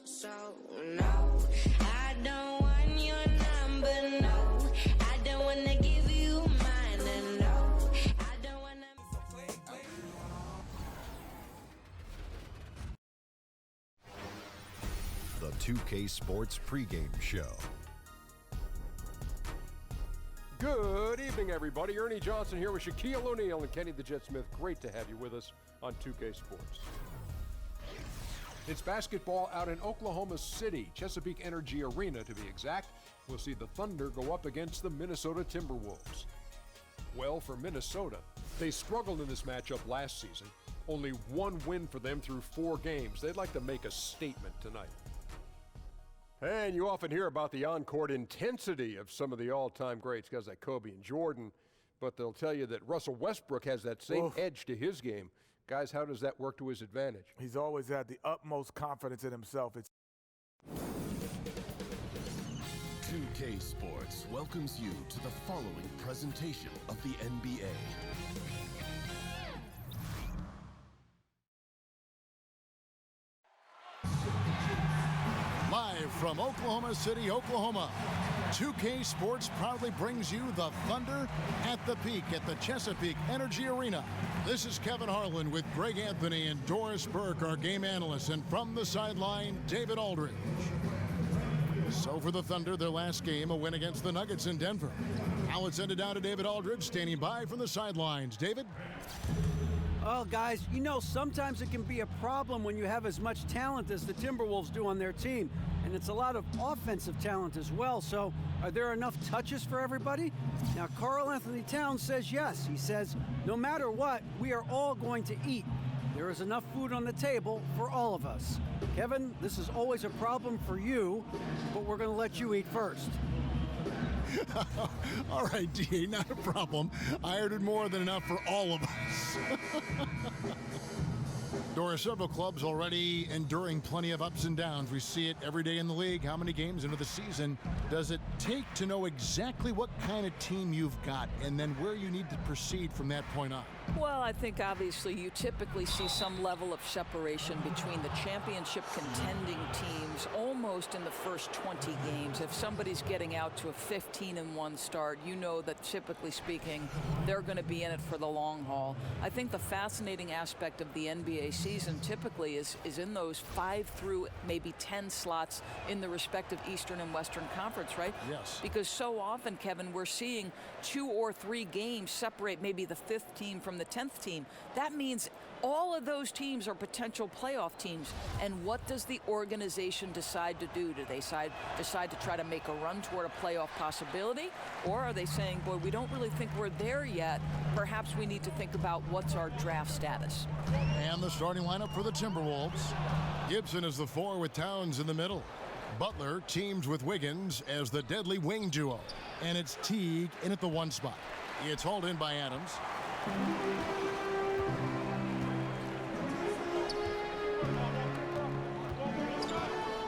So no, I don't want your number, no. I don't wanna give you mine, and no, I don't wanna. The 2K Sports pregame show. Good evening, everybody. Ernie Johnson here with Shaquille O'Neal and Kenny the Jet Smith. Great to have you with us on 2K Sports. It's basketball out in Oklahoma City, Chesapeake Energy Arena to be exact. We'll see the Thunder go up against the Minnesota Timberwolves. Well, for Minnesota, they struggled in this matchup last season. Only one win for them through 4 games. They'd like to make a statement tonight. And you often hear about the on-court intensity of some of the all-time greats, guys like Kobe and Jordan, but they'll tell you that Russell Westbrook has that same edge to his game. Guys, how does that work to his advantage? He's always had the utmost confidence in himself. 2K Sports welcomes you to the following presentation of the NBA. Live from Oklahoma City, Oklahoma, 2K Sports proudly brings you the Thunder at the peak at the Chesapeake Energy Arena. This is Kevin Harlan with Greg Anthony and Doris Burke, our game analysts, and from the sideline, David Aldridge. So for the Thunder, their last game, a win against the Nuggets in Denver. Now let's send it down to David Aldridge, standing by from the sidelines. David? Well, guys, you know, sometimes it can be a problem when you have as much talent as the Timberwolves do on their team. And it's a lot of offensive talent as well. So are there enough touches for everybody? Now, Karl Anthony Towns says yes. He says, no matter what, we are all going to eat. There is enough food on the table for all of us. Kevin, this is always a problem for you, but we're going to let you eat first. All right, D.A., not a problem. I ordered more than enough for all of us. Doris, several clubs already enduring plenty of ups and downs. We see it every day in the league. How many games into the season does it take to know exactly what kind of team you've got and then where you need to proceed from that point on? Well, I think obviously you typically see some level of separation between the championship contending teams almost in the first 20 games. If somebody's getting out to a 15-1 start, you know that typically speaking, they're going to be in it for the long haul. I think the fascinating aspect of the NBA season typically is in those 5 through maybe 10 slots in the respective Eastern and Western Conference, right? Yes. Because so often, Kevin, we're seeing 2 or 3 games separate maybe the 5th team from the 10th team. That means all of those teams are potential playoff teams. And what does the organization decide to do? Do they decide to try to make a run toward a playoff possibility? Or are they saying, boy, we don't really think we're there yet. Perhaps we need to think about what's our draft status. And the starting lineup for the Timberwolves. Gibson is the 4 with Towns in the middle. Butler teams with Wiggins as the deadly wing duo. And it's Teague in at the 1 spot. It's hauled in by Adams.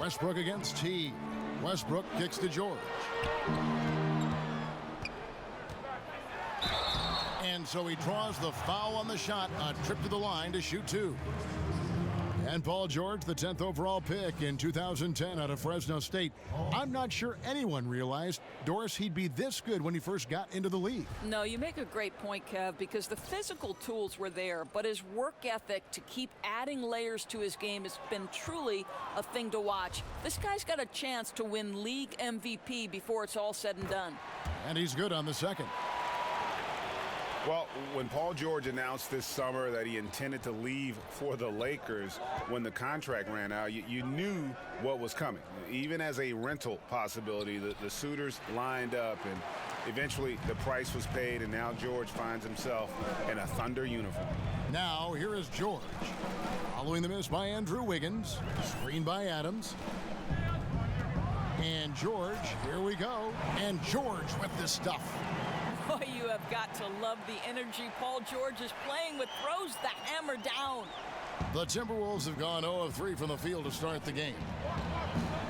Westbrook against Teague. Westbrook kicks to George. And so he draws the foul on the shot. A trip to the line to shoot 2. And Paul George, the 10th overall pick in 2010 out of Fresno State. I'm not sure anyone realized, Doris, he'd be this good when he first got into the league. No, you make a great point, Kev, because the physical tools were there, but his work ethic to keep adding layers to his game has been truly a thing to watch. This guy's got a chance to win league MVP before it's all said and done. And he's good on the second. Well, when Paul George announced this summer that he intended to leave for the Lakers when the contract ran out, you knew what was coming. Even as a rental possibility, the suitors lined up, and eventually the price was paid, and now George finds himself in a Thunder uniform. Now here is George. Following the miss by Andrew Wiggins. Screened by Adams. And George, here we go. And George with the stuff. Boy, you have got to love the energy Paul George is playing with. Throws the hammer down. The Timberwolves have gone 0 of 3 from the field to start the game.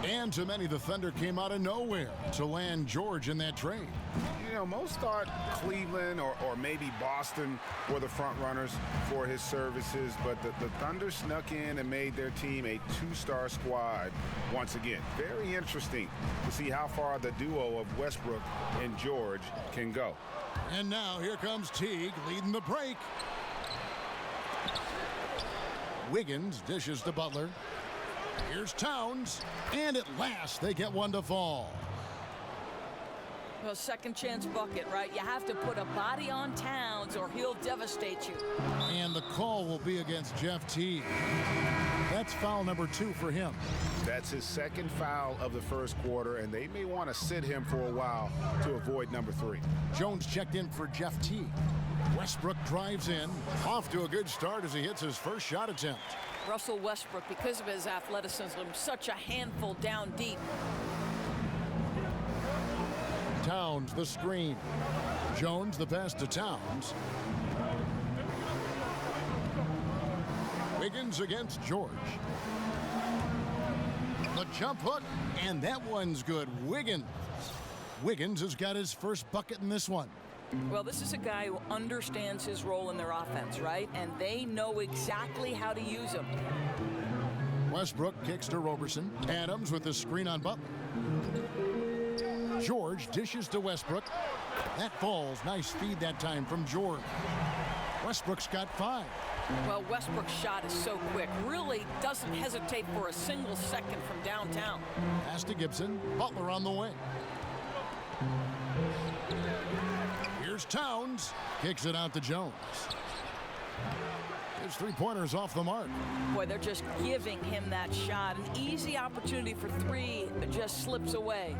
And to many, the Thunder came out of nowhere to land George in that trade. most thought Cleveland or maybe Boston were the front runners for his services, but the Thunder snuck in and made their team a two-star squad once again. Very interesting to see how far the duo of Westbrook and George can go. And now here comes Teague leading the break. Wiggins dishes to Butler. Here's Towns, and at last they get one to fall. Well, second chance bucket, right? You have to put a body on Towns or he'll devastate you. And the call will be against Jeff Teague. That's foul number 2 for him. That's his second foul of the first quarter, and they may want to sit him for a while to avoid number 3. Jones checked in for Jeff Teague. Westbrook drives in, off to a good start as he hits his first shot attempt. Russell Westbrook, because of his athleticism, such a handful down deep. Towns the screen. Jones the pass to Towns. Wiggins against George. The jump hook, and that one's good. Wiggins has got his first bucket in this one. Well, this is a guy who understands his role in their offense, right? And they know exactly how to use him. Westbrook kicks to Roberson. Adams with the screen on Butler. George dishes to Westbrook. That falls. Nice feed that time from George. Westbrook's got 5. Well, Westbrook's shot is so quick. Really doesn't hesitate for a single second from downtown. Pass to Gibson. Butler on the wing. Here's Towns. Kicks it out to Jones. His three-pointer's off the mark. Boy, they're just giving him that shot. An easy opportunity for 3 just slips away.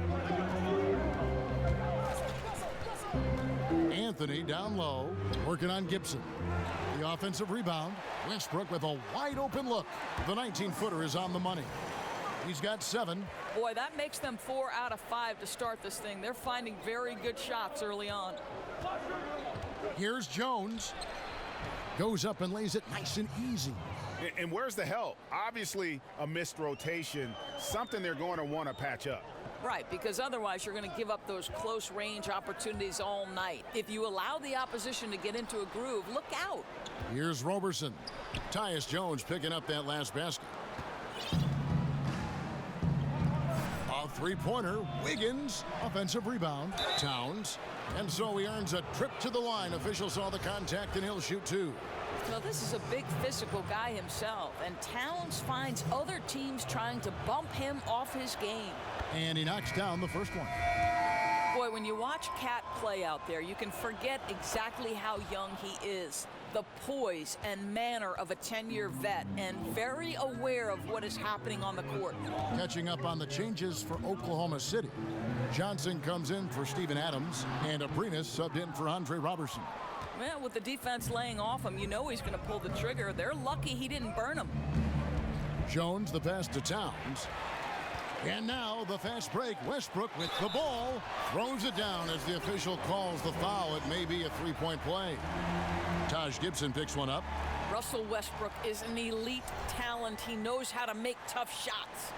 Anthony down low, working on Gibson. The offensive rebound. Westbrook with a wide-open look. The 19-footer is on the money. He's got 7. Boy, that makes them 4 out of 5 to start this thing. They're finding very good shots early on. Here's Jones. Goes up and lays it nice and easy. And where's the help? Obviously, a missed rotation, something they're going to want to patch up. Right, because otherwise you're going to give up those close range opportunities all night. If you allow the opposition to get into a groove, look out. Here's Roberson. Tyus Jones picking up that last basket. A three-pointer. Wiggins. Offensive rebound. Towns. And so he earns a trip to the line. Officials saw the contact, and he'll shoot 2. Well, this is a big physical guy himself, and Towns finds other teams trying to bump him off his game. And he knocks down the first one. Boy, when you watch Cat play out there, you can forget exactly how young he is. The poise and manner of a 10-year vet, and very aware of what is happening on the court. Catching up on the changes for Oklahoma City. Johnson comes in for Steven Adams, and Abrinas subbed in for Andre Robertson. Well, with the defense laying off him, you know he's going to pull the trigger. They're lucky he didn't burn him. Jones the pass to Towns. And now the fast break. Westbrook with the ball. Throws it down as the official calls the foul. It may be a three-point play. Taj Gibson picks one up. Russell Westbrook is an elite talent. He knows how to make tough shots.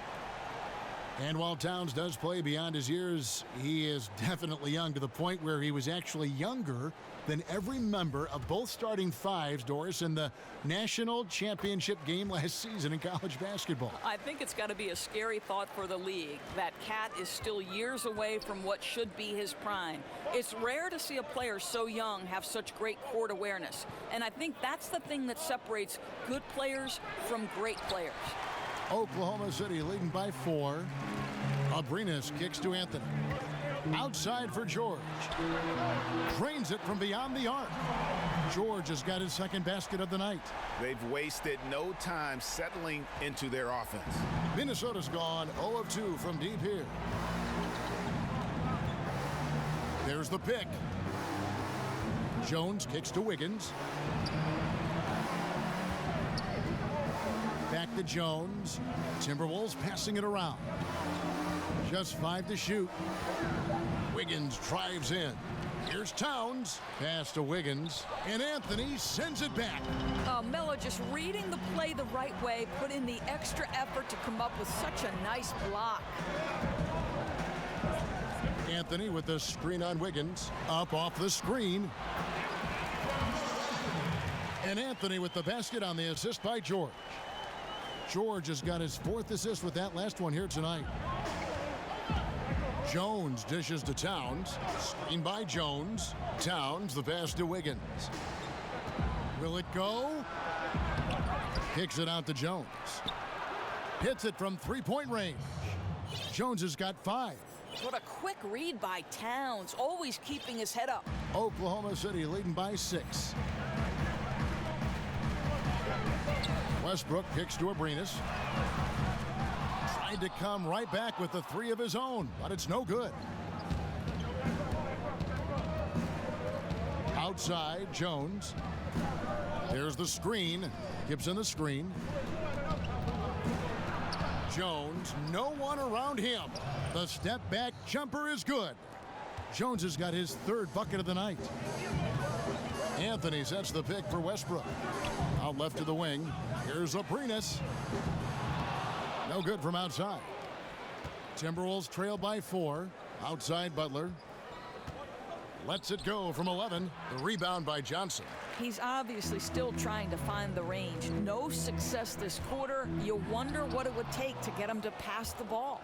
And while Towns does play beyond his years, he is definitely young, to the point where he was actually younger than every member of both starting fives, Doris, in the national championship game last season in college basketball. I think it's got to be a scary thought for the league that Cat is still years away from what should be his prime. It's rare to see a player so young have such great court awareness, and I think that's the thing that separates good players from great players. Oklahoma City leading by 4. Abrinas kicks to Anthony. Outside for George. Drains it from beyond the arc. George has got his second basket of the night. They've wasted no time settling into their offense. Minnesota's gone 0 of 2 from deep here. There's the pick. Jones kicks to Wiggins. Back to Jones. Timberwolves passing it around. Just 5 to shoot. Wiggins drives in. Here's Towns. Pass to Wiggins. And Anthony sends it back. Melo just reading the play the right way, put in the extra effort to come up with such a nice block. Anthony with the screen on Wiggins. Up off the screen. And Anthony with the basket on the assist by George. George has got his 4th assist with that last one here tonight. Jones dishes to Towns. Screen by Jones. Towns, the pass to Wiggins. Will it go? Kicks it out to Jones. Hits it from three-point range. Jones has got 5. What a quick read by Towns, always keeping his head up. Oklahoma City leading by 6. Westbrook kicks to Abrinas. Tried to come right back with the 3 of his own, but it's no good. Outside, Jones. There's the screen. Gibson the screen. Jones, no one around him. The step back jumper is good. Jones has got his 3rd bucket of the night. Anthony sets the pick for Westbrook. Out left to the wing. Here's Abrinas. No good from outside. Timberwolves trail by 4. Outside Butler. Lets it go from 11. The rebound by Johnson. He's obviously still trying to find the range. No success this quarter. You wonder what it would take to get him to pass the ball.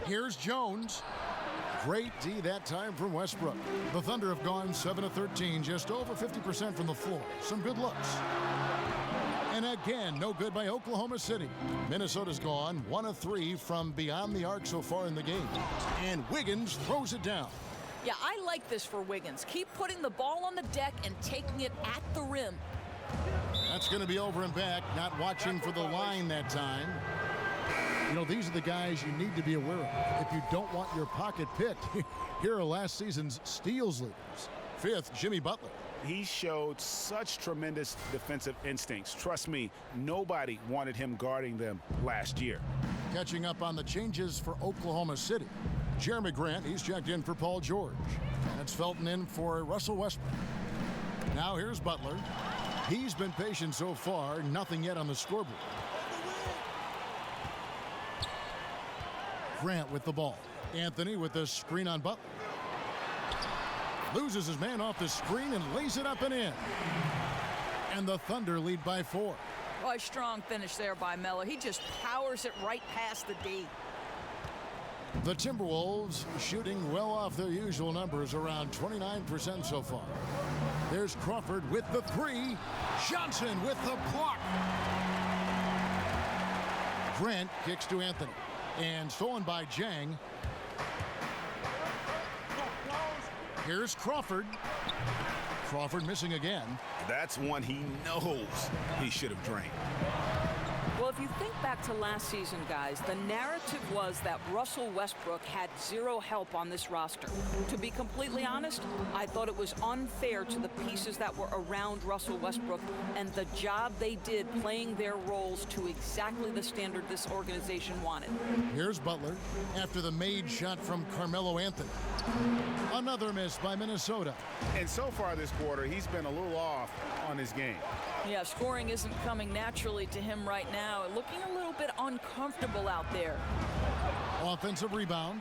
Here's Jones. Great D that time from Westbrook. The Thunder have gone 7 of 13, just over 50% from the floor. Some good looks. And again, no good by Oklahoma City. Minnesota's gone 1 of 3 from beyond the arc so far in the game. And Wiggins throws it down. Yeah, I like this for Wiggins. Keep putting the ball on the deck and taking it at the rim. That's going to be over and back, not watching for the line that time. You know, these are the guys you need to be aware of if you don't want your pocket picked. Here are last season's steals leaders. 5th, Jimmy Butler. He showed such tremendous defensive instincts. Trust me, nobody wanted him guarding them last year. Catching up on the changes for Oklahoma City. Jeremy Grant, he's checked in for Paul George. And it's Felton in for Russell Westbrook. Now here's Butler. He's been patient so far, nothing yet on the scoreboard. Grant with the ball. Anthony with the screen on Butler. Loses his man off the screen and lays it up and in. And the Thunder lead by 4. Boy, strong finish there by Melo. He just powers it right past the D. The Timberwolves shooting well off their usual numbers, around 29% so far. There's Crawford with the 3. Johnson with the block. Grant kicks to Anthony. And stolen by Jang. Here's Crawford. Crawford missing again. That's one he knows he should have drained. Well, if you think back to last season, guys, the narrative was that Russell Westbrook had 0 help on this roster. To be completely honest, I thought it was unfair to the pieces that were around Russell Westbrook and the job they did playing their roles to exactly the standard this organization wanted. Here's Butler after the made shot from Carmelo Anthony. Another miss by Minnesota. And so far this quarter, he's been a little off on his game. Yeah, scoring isn't coming naturally to him right now. Looking a little bit uncomfortable out there. Offensive rebound.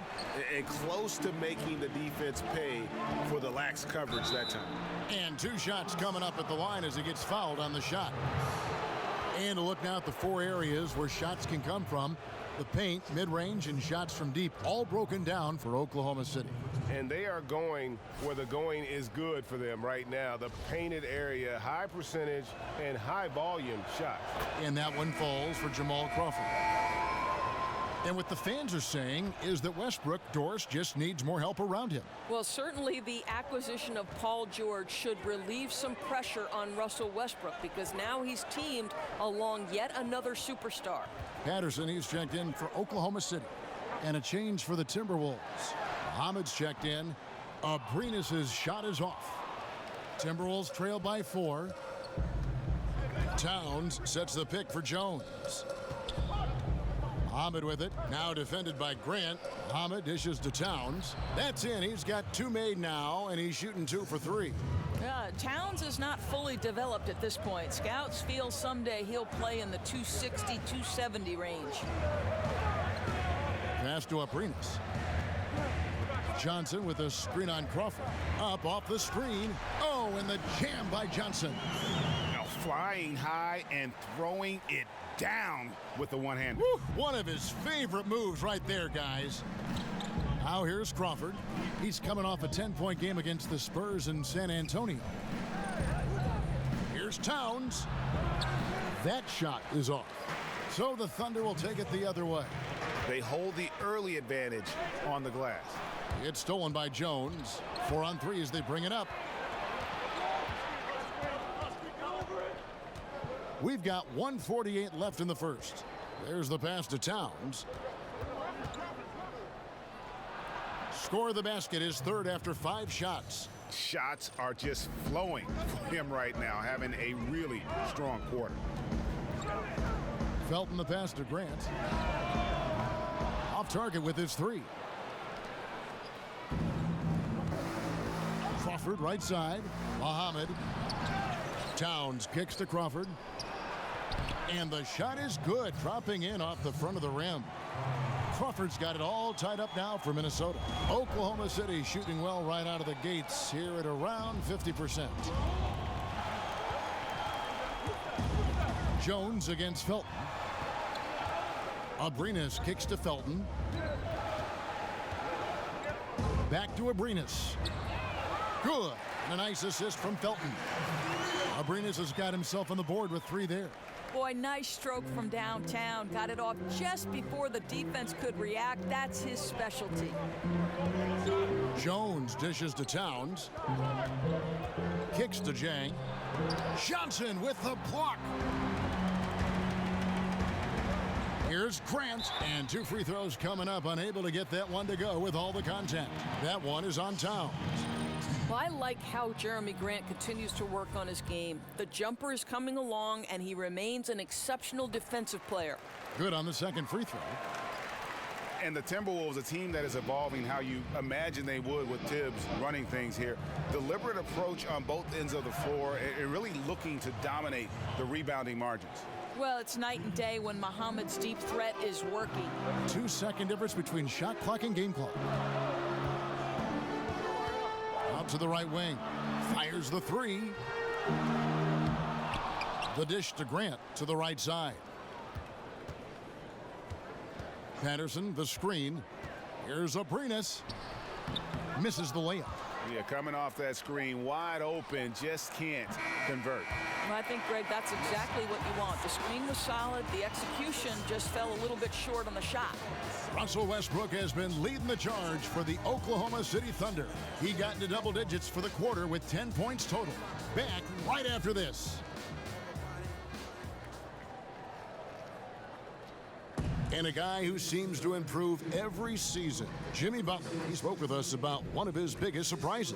And close to making the defense pay for the lax coverage that time. And 2 shots coming up at the line as he gets fouled on the shot. And a look now at the 4 areas where shots can come from. The paint, mid-range, and shots from deep, all broken down for Oklahoma City. And they are going where the going is good for them right now. The painted area, high percentage and high volume shots. And that one falls for Jamal Crawford. And what the fans are saying is that Westbrook, Doris, just needs more help around him. Well, certainly the acquisition of Paul George should relieve some pressure on Russell Westbrook because now he's teamed along yet another superstar. Patterson, he's checked in for Oklahoma City. And a change for the Timberwolves. Muhammad's checked in. Abrinas' shot is off. Timberwolves trail by 4. Towns sets the pick for Jones. Muhammad with it, now defended by Grant. Muhammad dishes to Towns. That's in, he's got 2 made now, and he's shooting 2 for 3. Towns is not fully developed at this point. Scouts feel someday he'll play in the 260, 270 range. Pass to Abrinas. Johnson with a screen on Crawford. Up off the screen. Oh, and the jam by Johnson. Now flying high and throwing it down with the one-hander. One of his favorite moves right there, guys. Now here's Crawford. He's coming off a 10-point game against the Spurs in San Antonio. Here's Towns. That shot is off. So the Thunder will take it the other way. They hold the early advantage on the glass. It's stolen by Jones. 4 on 3 as they bring it up. We've got 1:48 left in the first. There's the pass to Towns. Score of the basket is third after 5 shots. Shots are just flowing for him right now, having a really strong quarter. Felton the pass to Grant. Off target with his 3. Crawford right side. Muhammad. Towns kicks to Crawford. And the shot is good, dropping in off the front of the rim. Crawford's got it all tied up now for Minnesota. Oklahoma City shooting well right out of the gates here at around 50%. Jones against Felton. Abrinas kicks to Felton. Back to Abrinas. Good. And a nice assist from Felton. Abrinas has got himself on the board with 3 there. Boy, nice stroke from downtown. Got it off just before the defense could react. That's his specialty. Jones dishes to Towns. Kicks to Jang. Johnson with the block. Here's Grant, and 2 free throws coming up. Unable to get that one to go with all the contact. That one is on Towns. Well, I like how Jeremy Grant continues to work on his game. The jumper is coming along, and he remains an exceptional defensive player. Good on the second free throw. And the Timberwolves, a team that is evolving how you imagine they would with Tibbs running things here. Deliberate approach on both ends of the floor and really looking to dominate the rebounding margins. Well, it's night and day when Muhammad's deep threat is working. 2-second difference between shot clock and game clock. Out to the right wing. Fires the 3. The dish to Grant to the right side. Patterson, the screen. Here's Abrinas. Misses the layup. Yeah, coming off that screen, wide open, just can't convert. Well, I think, Greg, that's exactly what you want. The screen was solid. The execution just fell a little bit short on the shot. Russell Westbrook has been leading the charge for the Oklahoma City Thunder. He got into double digits for the quarter with 10 points total. Back right after this. And a guy who seems to improve every season, Jimmy Butler. He spoke with us about one of his biggest surprises.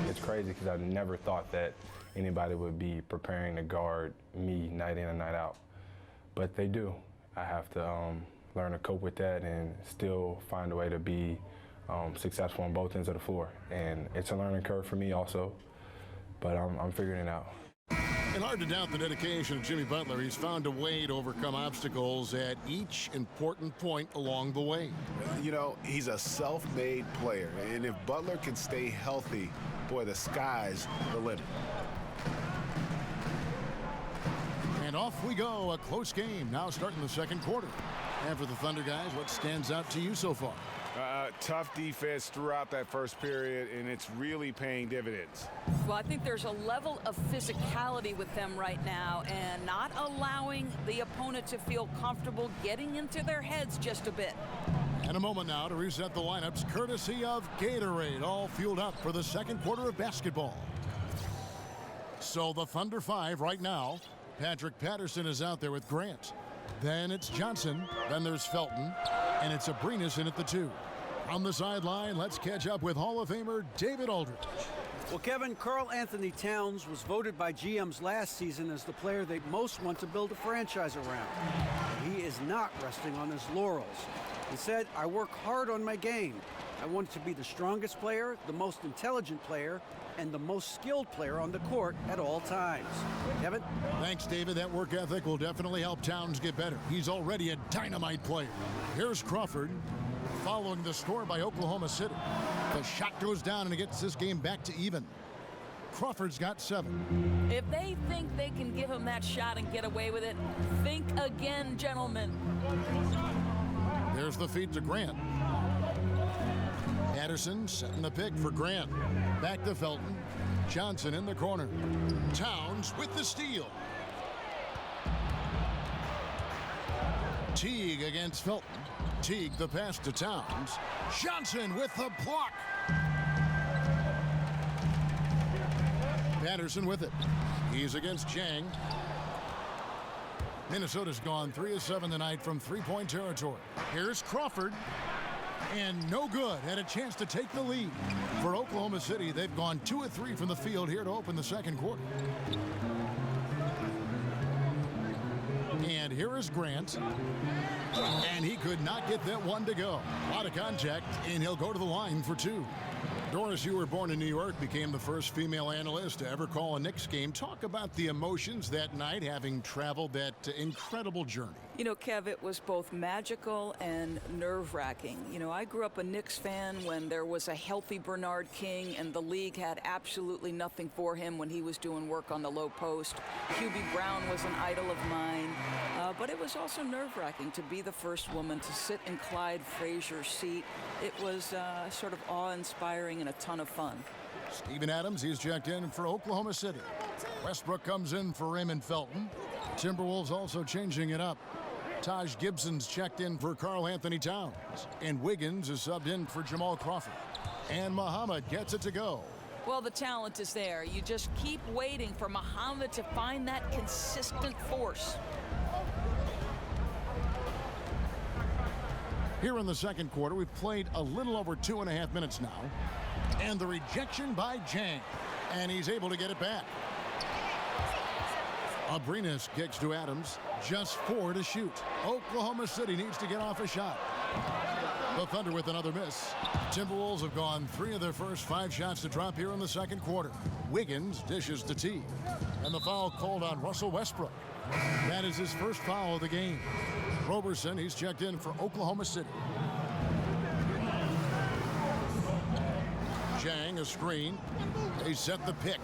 It's crazy because I never thought that anybody would be preparing to guard me night in and night out. But they do. I have to learn to cope with that and still find a way to be successful on both ends of the floor. And it's a learning curve for me also, but I'm figuring it out. And hard to doubt the dedication of Jimmy Butler. He's found a way to overcome obstacles at each important point along the way. You know, he's a self-made player, and if Butler can stay healthy, boy, the sky's the limit. And off we go, a close game now starting the second quarter. And for the Thunder guys, what stands out to you so far? Tough defense throughout that first period, and it's really paying dividends. Well, I think there's a level of physicality with them right now and not allowing the opponent to feel comfortable getting into their heads just a bit. And a moment now to reset the lineups courtesy of Gatorade, all fueled up for the second quarter of basketball. So the Thunder 5 right now. Patrick Patterson is out there with Grant. Then it's Johnson. Then there's Felton. And it's Abrinas in at the 2. On the sideline, let's catch up with Hall of Famer David Aldridge. Well, Kevin, Karl Anthony Towns was voted by GMs last season as the player they most want to build a franchise around. And he is not resting on his laurels. He said, "I work hard on my game. I want to be the strongest player, the most intelligent player, and the most skilled player on the court at all times. Kevin? Thanks, David. That work ethic will definitely help Towns get better. He's already a dynamite player. Here's Crawford following the score by Oklahoma City. The shot goes down and it gets this game back to even. Crawford's got 7. If they think they can give him that shot and get away with it, think again, gentlemen. There's the feed to Grant. Patterson setting the pick for Grant. Back to Felton. Johnson in the corner. Towns with the steal. Teague against Felton. Teague the pass to Towns. Johnson with the block. Patterson with it. He's against Chang. Minnesota's gone 3 of 7 tonight from three-point territory. Here's Crawford. And no good. Had a chance to take the lead. For Oklahoma City, they've gone 2 of 3 from the field here to open the second quarter. And here is Grant. And he could not get that one to go. A lot of contact, and he'll go to the line for 2. Doris, you were born in New York, became the first female analyst to ever call a Knicks game. Talk about the emotions that night, having traveled that incredible journey. You know, Kev, it was both magical and nerve-wracking. You know, I grew up a Knicks fan when there was a healthy Bernard King, and the league had absolutely nothing for him when he was doing work on the low post. Hubie Brown was an idol of mine, but it was also nerve-wracking to be the first woman to sit in Clyde Frazier's seat. It was sort of awe-inspiring and a ton of fun. Steven Adams, he's checked in for Oklahoma City. Westbrook comes in for Raymond Felton. Timberwolves also changing it up. Taj Gibson's checked in for Karl Anthony Towns. And Wiggins is subbed in for Jamal Crawford. And Muhammad gets it to go. Well, the talent is there. You just keep waiting for Muhammad to find that consistent force. Here in the second quarter, we've played a little over 2.5 minutes now. And the rejection by Jang. And he's able to get it back. Abrinas kicks to Adams. Just 4 to shoot. Oklahoma City needs to get off a shot. The Thunder with another miss. Timberwolves have gone 3 of their first 5 shots to drop here in the second quarter. Wiggins dishes to Teague. And the foul called on Russell Westbrook. That is his first foul of the game. Roberson, he's checked in for Oklahoma City. Jang, a screen. They set the pick.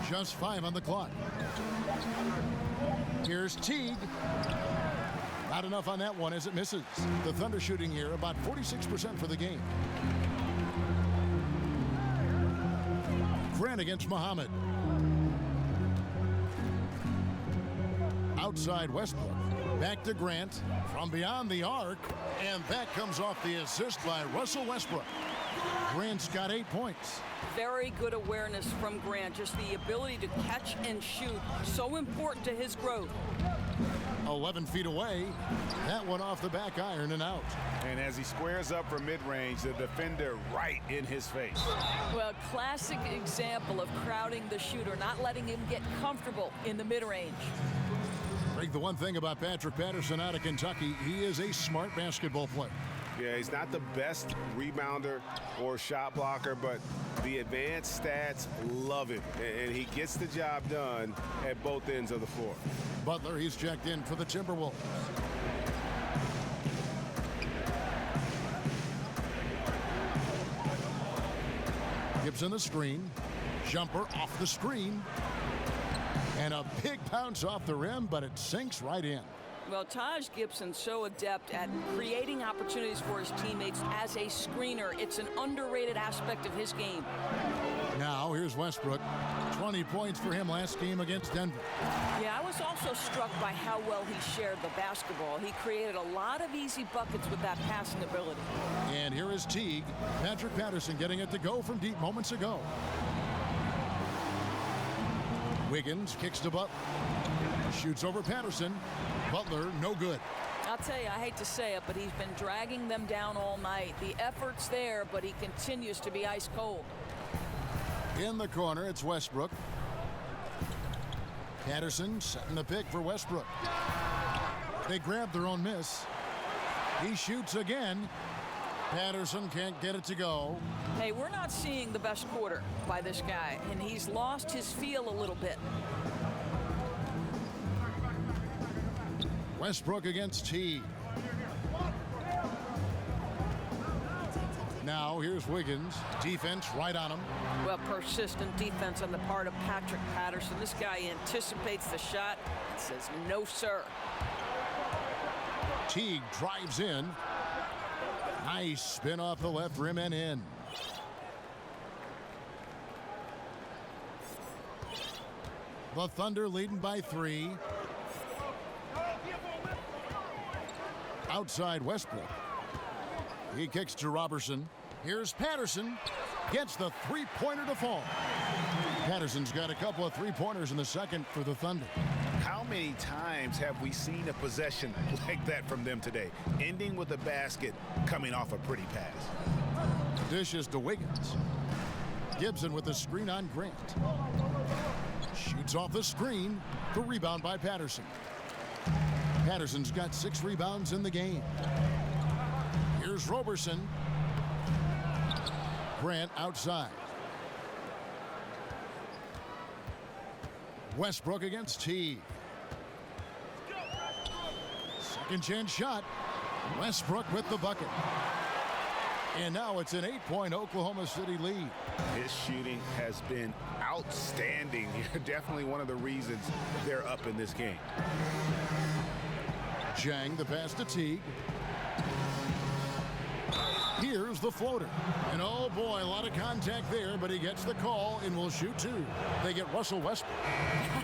Just 5 on the clock. Here's Teague. Not enough on that one as it misses. The Thunder shooting here about 46% for the game. Grant against Muhammad. Outside Westbrook. Back to Grant from beyond the arc. And that comes off the assist by Russell Westbrook. Grant's got 8 points. Very good awareness from Grant. Just the ability to catch and shoot. So important to his growth. 11 feet away. That one off the back iron and out. And as he squares up for mid-range, the defender right in his face. Well, classic example of crowding the shooter, not letting him get comfortable in the mid-range. Greg, the one thing about Patrick Patterson out of Kentucky, he is a smart basketball player. Yeah, he's not the best rebounder or shot blocker, but the advanced stats love him, and he gets the job done at both ends of the floor. Butler, he's checked in for the Timberwolves. Gibson the screen. Jumper off the screen. And a big bounce off the rim, but it sinks right in. Well, Taj Gibson's so adept at creating opportunities for his teammates as a screener. It's an underrated aspect of his game. Now, here's Westbrook. 20 points for him last game against Denver. Yeah, I was also struck by how well he shared the basketball. He created a lot of easy buckets with that passing ability. And here is Teague. Patrick Patterson getting it to go from deep moments ago. Wiggins kicks to Butler. Shoots over Patterson. Butler, no good. I'll tell you, I hate to say it, but he's been dragging them down all night. The effort's there, but he continues to be ice cold. In the corner, it's Westbrook. Patterson setting the pick for Westbrook. They grab their own miss. He shoots again. Patterson can't get it to go. Hey, we're not seeing the best quarter by this guy, and he's lost his feel a little bit. Westbrook against Teague. Now here's Wiggins. Defense right on him. Well, persistent defense on the part of Patrick Patterson. This guy anticipates the shot and says, no, sir. Teague drives in. Nice spin off the left rim and in. The Thunder leading by 3. Outside Westbrook. He kicks to Robertson. Here's Patterson. Gets the three-pointer to fall. Patterson's got a couple of three-pointers in the second for the Thunder. How many times have we seen a possession like that from them today? Ending with a basket, coming off a pretty pass. Dishes to Wiggins. Gibson with the screen on Grant. Shoots off the screen. The rebound by Patterson. Patterson's got 6 rebounds in the game. Here's Robertson. Grant outside. Westbrook against Teague. Second chance shot. Westbrook with the bucket. And now it's an 8-point Oklahoma City lead. His shooting has been outstanding. Definitely one of the reasons they're up in this game. Jang the pass to Teague. Here's the floater. And oh boy, a lot of contact there, but he gets the call and will shoot 2. They get Russell Westbrook.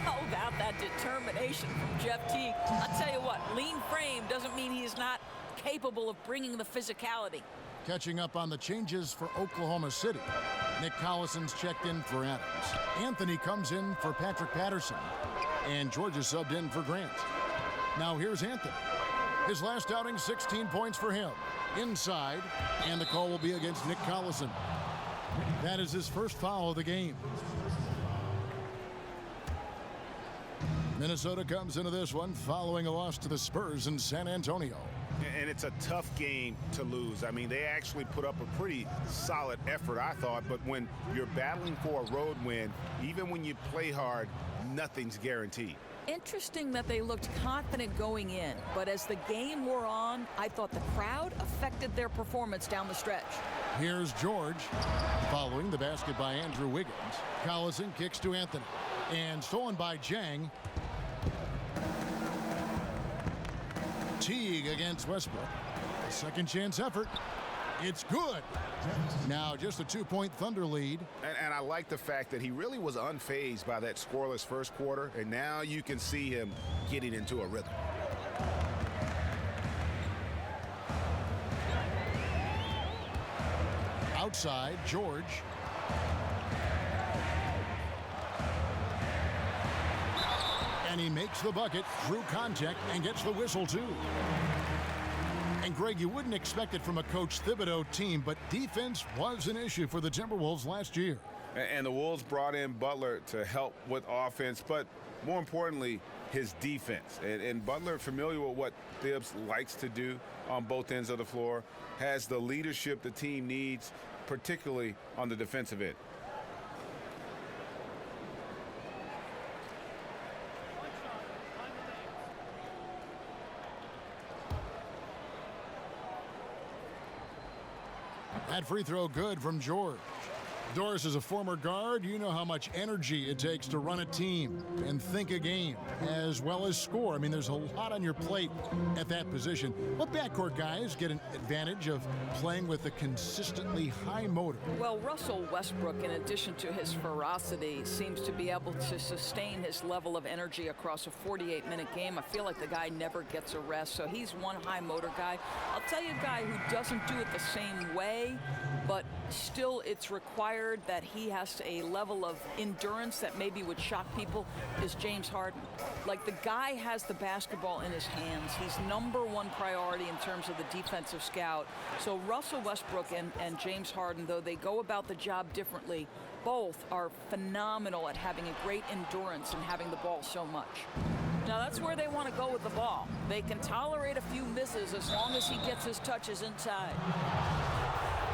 How about that determination from Jeff Teague? I'll tell you what, lean frame doesn't mean he is not capable of bringing the physicality. Catching up on the changes for Oklahoma City. Nick Collison's checked in for Adams. Anthony comes in for Patrick Patterson. And Georgia subbed in for Grant. Now here's Anthony. His last outing, 16 points for him. Inside, and the call will be against Nick Collison. That is his first foul of the game. Minnesota comes into this one following a loss to the Spurs in San Antonio. And it's a tough game to lose. I mean, they actually put up a pretty solid effort, I thought. But when you're battling for a road win, even when you play hard, nothing's guaranteed. Interesting that they looked confident going in, but as the game wore on, I thought the crowd affected their performance down the stretch. Here's George. Following the basket by Andrew Wiggins. Collison kicks to Anthony. And stolen by Jang. Teague against Westbrook. A second chance effort. It's good. Now just a 2-point Thunder lead. And I like the fact that he really was unfazed by that scoreless first quarter, and now you can see him getting into a rhythm. Outside, George. And he makes the bucket through contact and gets the whistle too. And Greg, you wouldn't expect it from a Coach Thibodeau team, but defense was an issue for the Timberwolves last year. And the Wolves brought in Butler to help with offense, but more importantly, his defense. And Butler, familiar with what Thibs likes to do on both ends of the floor, has the leadership the team needs, particularly on the defensive end. That free throw good from George. Doris is a former guard. You know how much energy it takes to run a team and think a game as well as score. I mean, there's a lot on your plate at that position. What backcourt guys get an advantage of playing with a consistently high motor? Well, Russell Westbrook, in addition to his ferocity, seems to be able to sustain his level of energy across a 48-minute game. I feel like the guy never gets a rest, so he's one high motor guy. I'll tell you a guy who doesn't do it the same way, but still it's required that he has a level of endurance that maybe would shock people, is James Harden. Like, the guy has the basketball in his hands. He's #1 priority in terms of the defensive scout. So Russell Westbrook and James Harden, though they go about the job differently, both are phenomenal at having a great endurance and having the ball so much. Now that's where they want to go with the ball. They can tolerate a few misses as long as he gets his touches inside.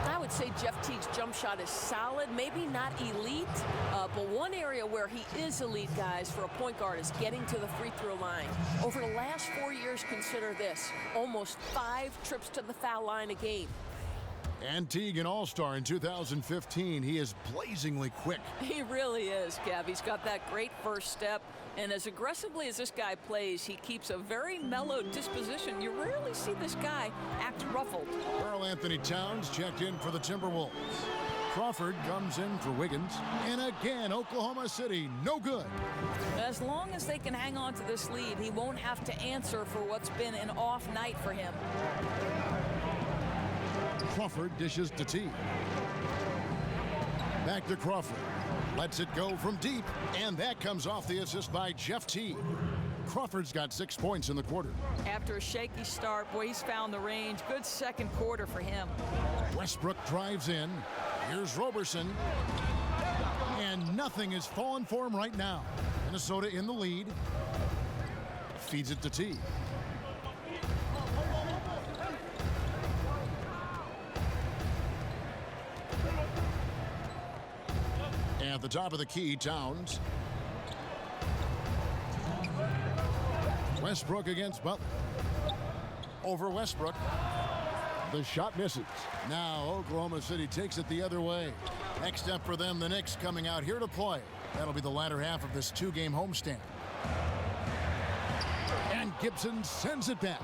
I would say Jeff Teague's jump shot is solid, maybe not elite, but one area where he is elite, guys, for a point guard is getting to the free throw line. Over the last 4 years, consider this, almost 5 trips to the foul line a game. And Teague, an all-star in 2015. He is blazingly quick. He really is, Kev. He's got that great first step. And as aggressively as this guy plays, he keeps a very mellow disposition. You rarely see this guy act ruffled. Karl Anthony Towns checked in for the Timberwolves. Crawford comes in for Wiggins. And again, Oklahoma City, no good. As long as they can hang on to this lead, he won't have to answer for what's been an off night for him. Crawford dishes to Teague. Back to Crawford. Lets it go from deep, and that comes off the assist by Jeff Teague. Crawford's got 6 points in the quarter. After a shaky start, boy, he's found the range. Good second quarter for him. Westbrook drives in. Here's Roberson. And nothing is falling for him right now. Minnesota in the lead. Feeds it to Teague. At the top of the key, Towns. Westbrook against Butler. Over Westbrook. The shot misses. Now Oklahoma City takes it the other way. Next up for them, the Knicks coming out here to play. That'll be the latter half of this 2-game homestand. And Gibson sends it back.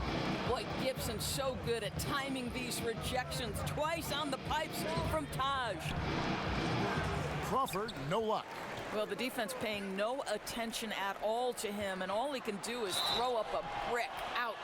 Boy, Gibson's so good at timing these rejections. Twice on the pipes from Taj. Crawford, no luck. Well, the defense paying no attention at all to him, and all he can do is throw up a brick. Ouch.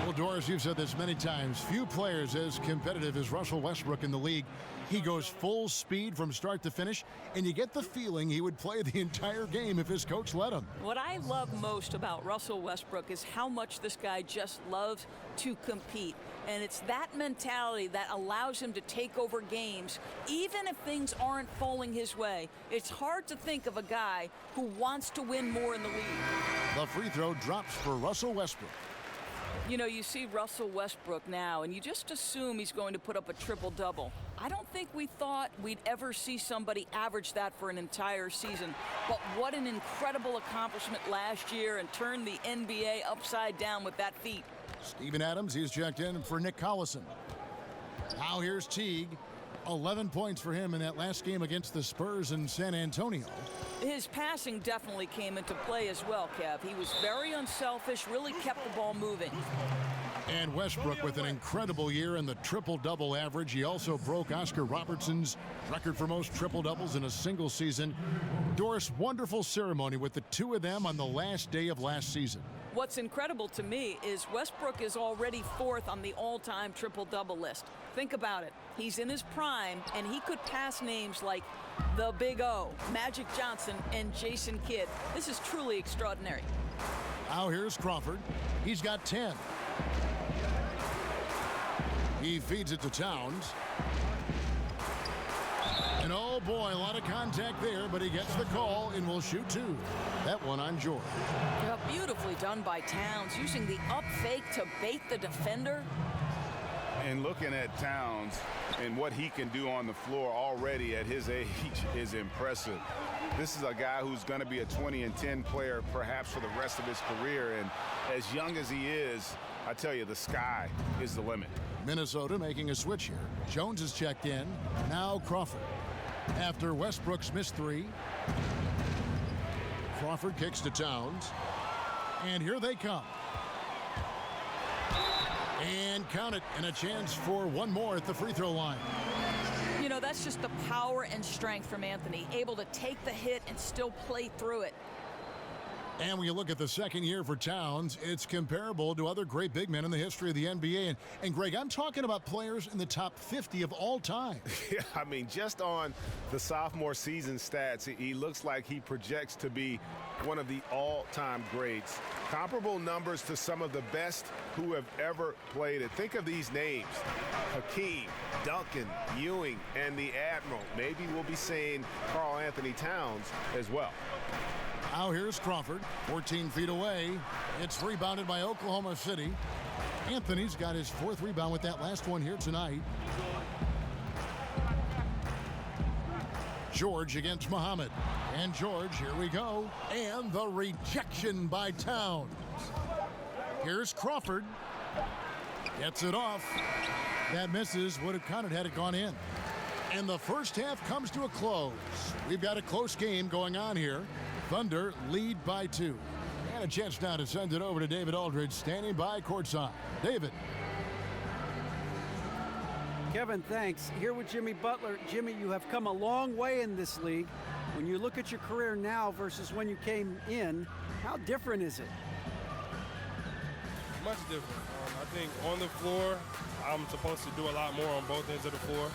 Well, Doris, you've said this many times. Few players as competitive as Russell Westbrook in the league. He goes full speed from start to finish, and you get the feeling he would play the entire game if his coach let him. What I love most about Russell Westbrook is how much this guy just loves to compete. And it's that mentality that allows him to take over games, even if things aren't falling his way. It's hard to think of a guy who wants to win more in the league. The free throw drops for Russell Westbrook. You know, you see Russell Westbrook now, and you just assume he's going to put up a triple-double. I don't think we thought we'd ever see somebody average that for an entire season. But what an incredible accomplishment last year, and turned the NBA upside down with that feat. Steven Adams, he's checked in for Nick Collison. Now here's Teague. 11 points for him in that last game against the Spurs in San Antonio. His passing definitely came into play as well, Kev. He was very unselfish, really kept the ball moving. And Westbrook with an incredible year in the triple-double average. He also broke Oscar Robertson's record for most triple-doubles in a single season. Doris, wonderful ceremony with the two of them on the last day of last season. What's incredible to me is Westbrook is already 4th on the all-time triple-double list. Think about it. He's in his prime, and he could pass names like the Big O, Magic Johnson, and Jason Kidd. This is truly extraordinary. Now here's Crawford. He's got 10. He feeds it to Towns. And oh boy, a lot of contact there, but he gets the call and will shoot 2. That one on George. Yeah, beautifully done by Towns, using the up fake to bait the defender. And looking at Towns and what he can do on the floor already at his age is impressive. This is a guy who's going to be a 20-10 player perhaps for the rest of his career. And as young as he is, I tell you, the sky is the limit. Minnesota making a switch here. Jones is checked in. Now Crawford. After Westbrook's missed 3. Crawford kicks to Towns. And here they come. And count it, and a chance for one more at the free throw line. You know, that's just the power and strength from Anthony, able to take the hit and still play through it. And when you look at the second year for Towns, it's comparable to other great big men in the history of the NBA. And Greg, I'm talking about players in the top 50 of all time. Yeah, I mean, just on the sophomore season stats, he looks like he projects to be one of the all-time greats. Comparable numbers to some of the best who have ever played it. Think of these names: Hakeem, Duncan, Ewing, and the Admiral. Maybe we'll be saying Karl Anthony Towns as well. Now here's Crawford, 14 feet away. It's rebounded by Oklahoma City. Anthony's got his 4th rebound with that last one here tonight. George against Muhammad. And George, here we go. And the rejection by Towns. Here's Crawford. Gets it off. That misses. Would have counted had it gone in. And the first half comes to a close. We've got a close game going on here. Thunder lead by 2. And a chance now to send it over to David Aldridge, standing by courtside. David. Kevin, thanks. Here with Jimmy Butler. Jimmy, you have come a long way in this league. When you look at your career now versus when you came in, how different is it? Much different. I think on the floor, I'm supposed to do a lot more on both ends of the floor.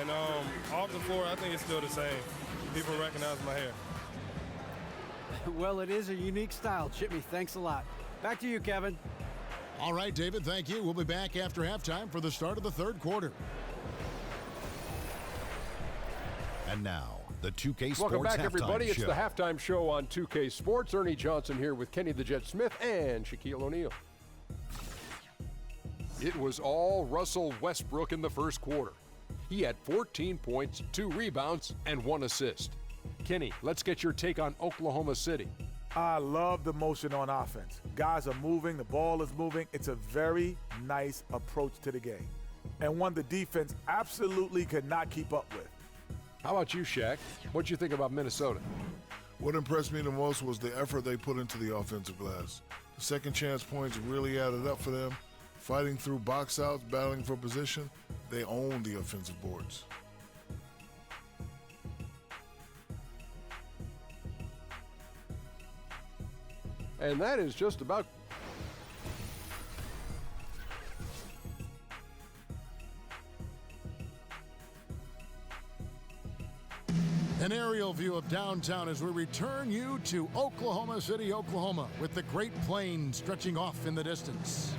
And off the floor, I think it's still the same. People recognize my hair. Well, it is a unique style, Jimmy. Thanks a lot. Back to you, Kevin. All right, David, thank you. We'll be back after halftime for the start of the 3rd quarter. And now, the 2K Sports Welcome back, Halftime everybody. It's Show. the halftime show on 2K Sports. Ernie Johnson here with Kenny the Jet Smith and Shaquille O'Neal. It was all Russell Westbrook in the first quarter. He had 14 points, 2 rebounds, and 1 assist. Kenny, let's get your take on Oklahoma City. I love the motion on offense. Guys are moving, the ball is moving. It's a very nice approach to the game, and one the defense absolutely could not keep up with. How about you, Shaq? What'd you think about Minnesota? What impressed me the most was the effort they put into the offensive glass. The second chance points really added up for them. Fighting through box outs, battling for position, they owned the offensive boards. And that is just about... An aerial view of downtown as we return you to Oklahoma City, Oklahoma, with the Great Plains stretching off in the distance.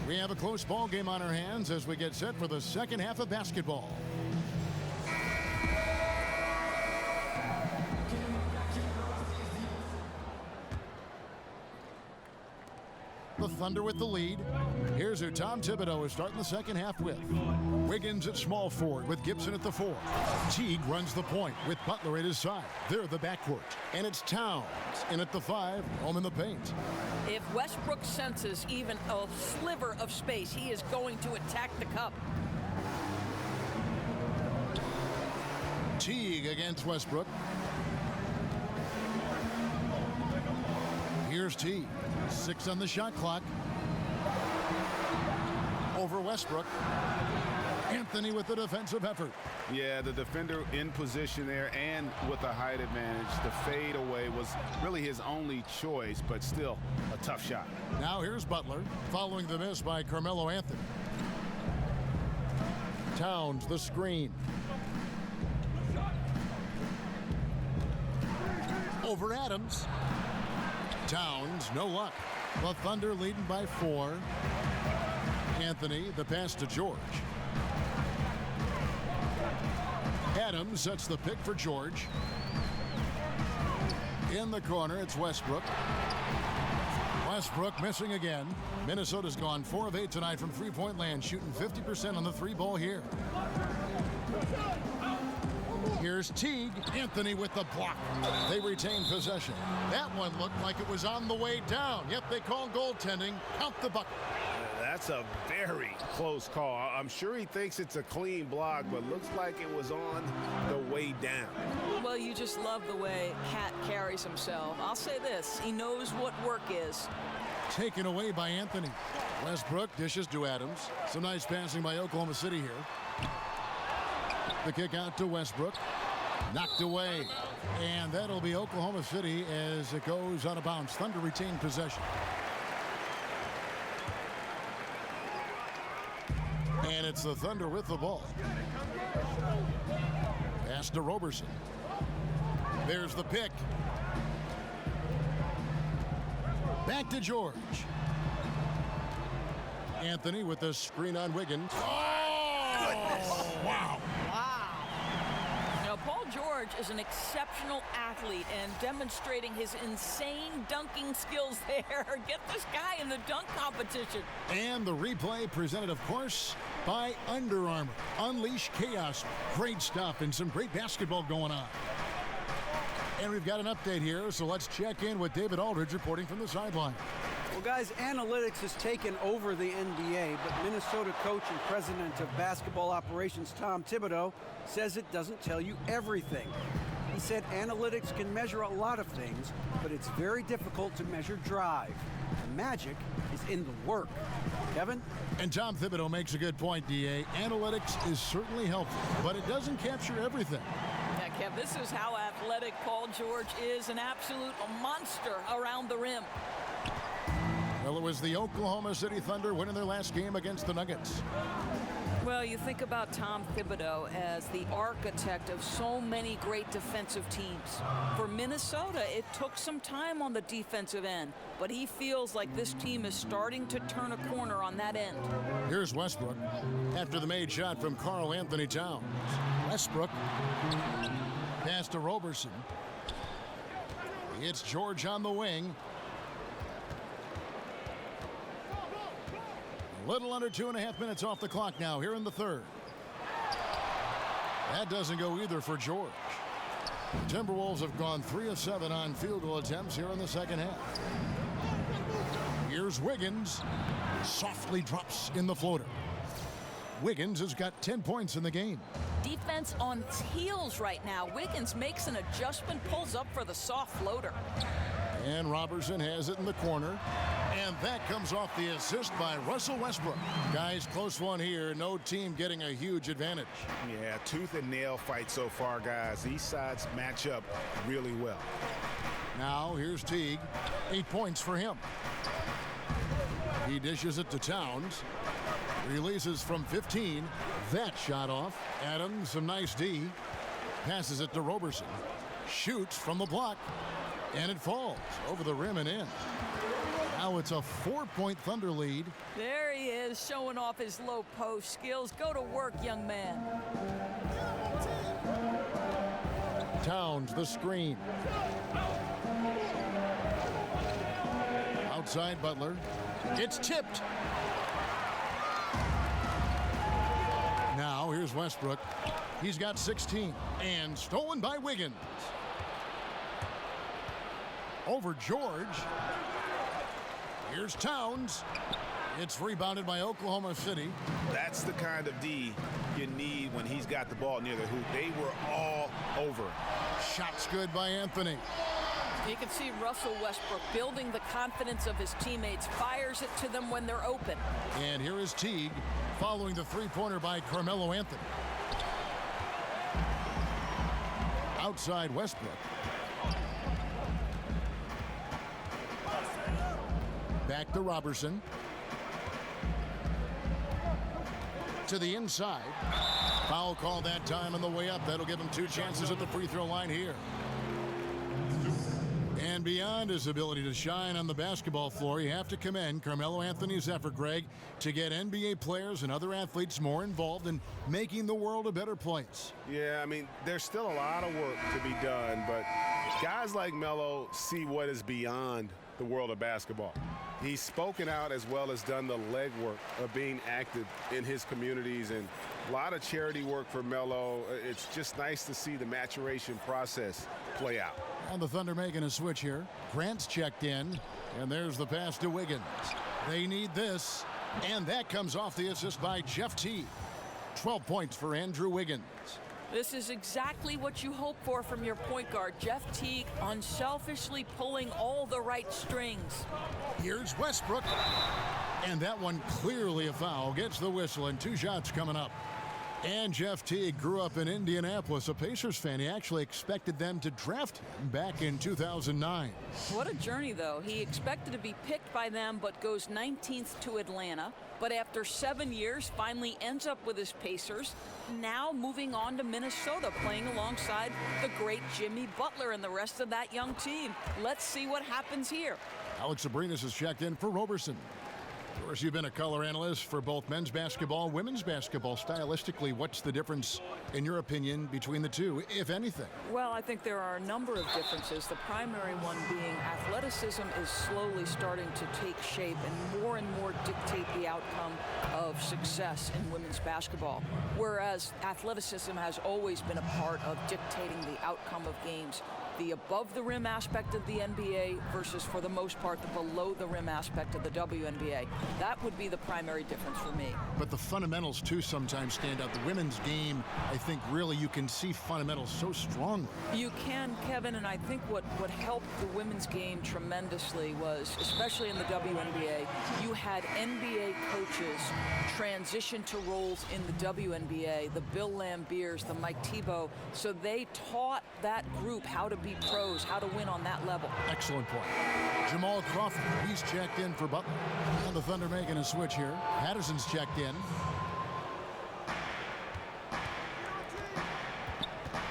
We have a close ball game on our hands as we get set for the second half of basketball. The Thunder with the lead. Here's who Tom Thibodeau is starting the second half with. Wiggins at small forward with Gibson at the 4. Teague runs the point with Butler at his side. They're the backcourt. And it's Towns in at the 5, home in the paint. If Westbrook senses even a sliver of space, he is going to attack the cup. Teague against Westbrook. Here's Teague. 6 on the shot clock. Over Westbrook. Anthony with the defensive effort. Yeah, the defender in position there and with a height advantage. The fade away was really his only choice, but still a tough shot. Now here's Butler, following the miss by Carmelo Anthony. Towns, the screen. Over Adams. Towns, no luck. The Thunder leading by 4. Anthony, the pass to George. Adams sets the pick for George. In the corner, it's Westbrook. Westbrook missing again. Minnesota's gone 4 of 8 tonight from three-point land, shooting 50% on the 3-ball here. Here's Teague. Anthony with the block. They retain possession. That one looked like it was on the way down. Yep, they call goaltending. Count the bucket. That's a very close call. I'm sure he thinks it's a clean block, but looks like it was on the way down. Well, you just love the way Cat carries himself. I'll say this, he knows what work is. Taken away by Anthony. Westbrook dishes to Adams. Some nice passing by Oklahoma City here. The kick out to Westbrook. Knocked away. And that'll be Oklahoma City as it goes out of bounds. Thunder retain possession. And it's the Thunder with the ball. Pass to Roberson. There's the pick. Back to George. Anthony with the screen on Wiggins. Oh! Wow. Now, Paul George George is an exceptional athlete and demonstrating his insane dunking skills there. Get this guy in the dunk competition. And the replay presented, of course, by Under Armour. Unleash chaos. Great stuff and some great basketball going on. And we've got an update here, so let's check in with David Aldridge reporting from the sideline. Well, guys, analytics has taken over the NBA, but Minnesota coach and president of basketball operations Tom Thibodeau says it doesn't tell you everything. He said analytics can measure a lot of things, but it's very difficult to measure drive. The magic is in the work. Kevin? And Tom Thibodeau makes a good point, D.A. Analytics is certainly helpful, but it doesn't capture everything. Yeah, Kev, this is how athletic Paul George is, an absolute monster around the rim. Well, it was the Oklahoma City Thunder winning their last game against the Nuggets. Well, you think about Tom Thibodeau as the architect of so many great defensive teams. For Minnesota, it took some time on the defensive end, but he feels like this team is starting to turn a corner on that end. Here's Westbrook after the made shot from Karl Anthony Towns. Westbrook pass to Roberson. It's George on the wing. Little under 2.5 minutes off the clock now here in the third. That doesn't go either for George. The Timberwolves have gone 3 of 7 on field goal attempts here in the second half. Here's Wiggins. Softly drops in the floater. Wiggins has got 10 points in the game. Defense on its heels right now. Wiggins makes an adjustment, pulls up for the soft floater. And Robertson has it in the corner. And that comes off the assist by Russell Westbrook. Guys, close one here. No team getting a huge advantage. Yeah, tooth and nail fight so far, guys. These sides match up really well. Now here's Teague. 8 points for him. He dishes it to Towns. Releases from 15. That shot off. Adams, some nice D. Passes it to Roberson. Shoots from the block. And it falls over the rim and in. Now it's a 4-point Thunder lead. There he is, showing off his low post skills. Go to work, young man. Towns, the screen. Outside Butler. It's tipped. Now here's Westbrook. He's got 16 and stolen by Wiggins. Over George. Here's Towns. It's rebounded by Oklahoma City. That's the kind of D you need when he's got the ball near the hoop. They were all over. Shots good by Anthony. You can see Russell Westbrook building the confidence of his teammates, fires it to them when they're open. And here is Teague following the three-pointer by Carmelo Anthony. Outside Westbrook. Back to Robertson. To the inside. Foul call that time on the way up. That'll give him 2 chances at the free throw line here. And beyond his ability to shine on the basketball floor, you have to commend Carmelo Anthony's effort, Greg, to get NBA players and other athletes more involved in making the world a better place. Yeah, I mean, there's still a lot of work to be done, but guys like Melo see what is beyond the world of basketball. He's spoken out as well as done the legwork of being active in his communities, and a lot of charity work for Melo. It's just nice to see the maturation process play out. And the Thunder making a switch here. Grant's checked in, and there's the pass to Wiggins. They need this, and that comes off the assist by Jeff Teague. 12 points for Andrew Wiggins. This is exactly what you hope for from your point guard, Jeff Teague, unselfishly pulling all the right strings. Here's Westbrook. And that one clearly a foul. Gets the whistle, and 2 shots coming up. And Jeff Teague grew up in Indianapolis, a Pacers fan. He actually expected them to draft him back in 2009. What a journey, though. He expected to be picked by them, but goes 19th to Atlanta. But after 7 years, finally ends up with his Pacers. Now moving on to Minnesota, playing alongside the great Jimmy Butler and the rest of that young team. Let's see what happens here. Alex Abrinas has checked in for Roberson. Of course, you've been a color analyst for both men's basketball and women's basketball. Stylistically, what's the difference, in your opinion, between the two, if anything? Well, I think there are a number of differences. The primary one being athleticism is slowly starting to take shape and more dictate the outcome of success in women's basketball, whereas athleticism has always been a part of dictating the outcome of games. The above-the-rim aspect of the NBA versus, for the most part, the below-the-rim aspect of the WNBA. That would be the primary difference for me. But the fundamentals, too, sometimes stand out. The women's game, I think, really, you can see fundamentals so strongly. You can, Kevin, and I think what helped the women's game tremendously was, especially in the WNBA, you had NBA coaches transition to roles in the WNBA, the Bill Lambiers, the Mike Thibault, so they taught that group how to be pros, how to win on that level. Excellent point. Jamal Crawford, he's checked in for Butler. And the Thunder making a switch here. Patterson's checked in.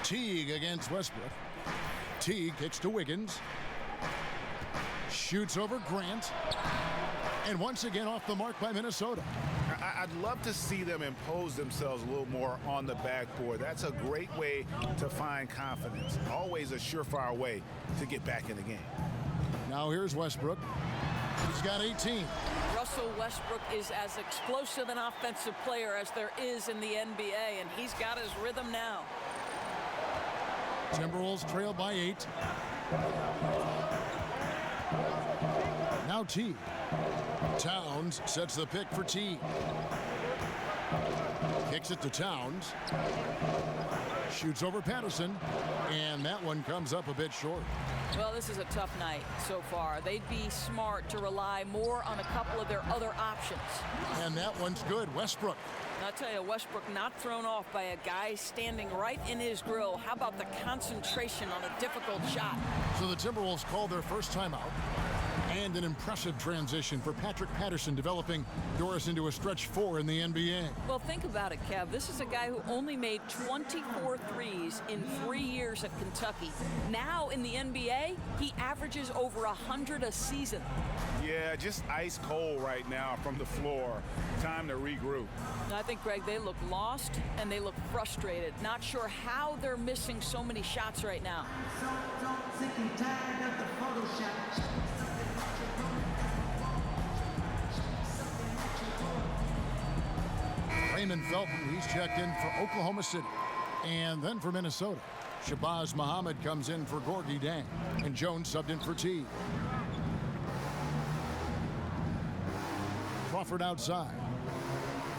Teague against Westbrook. Teague kicks to Wiggins. Shoots over Grant. And once again off the mark by Minnesota. I'd love to see them impose themselves a little more on the backboard. That's a great way to find confidence. Always a surefire way to get back in the game. Now here's Westbrook. He's got 18. Russell Westbrook is as explosive an offensive player as there is in the NBA, and he's got his rhythm now. Timberwolves trail by 8. Now Teague. Towns sets the pick for Teague. Kicks it to Towns. Shoots over Patterson. And that one comes up a bit short. Well, this is a tough night so far. They'd be smart to rely more on a couple of their other options. And that one's good. Westbrook. And I'll tell you, Westbrook not thrown off by a guy standing right in his grill. How about the concentration on a difficult shot? So the Timberwolves called their first timeout. And an impressive transition for Patrick Patterson, developing Doris into a stretch 4 in the NBA. Well, think about it, Kev. This is a guy who only made 24 threes in 3 years at Kentucky. Now in the NBA, he averages over 100 a season. Yeah, just ice cold right now from the floor. Time to regroup. I think, Greg, they look lost and they look frustrated. Not sure how they're missing so many shots right now. Raymond Felton, he's checked in for Oklahoma City. And then for Minnesota, Shabazz Muhammad comes in for Gorgie Dang. And Jones subbed in for T. Crawford outside.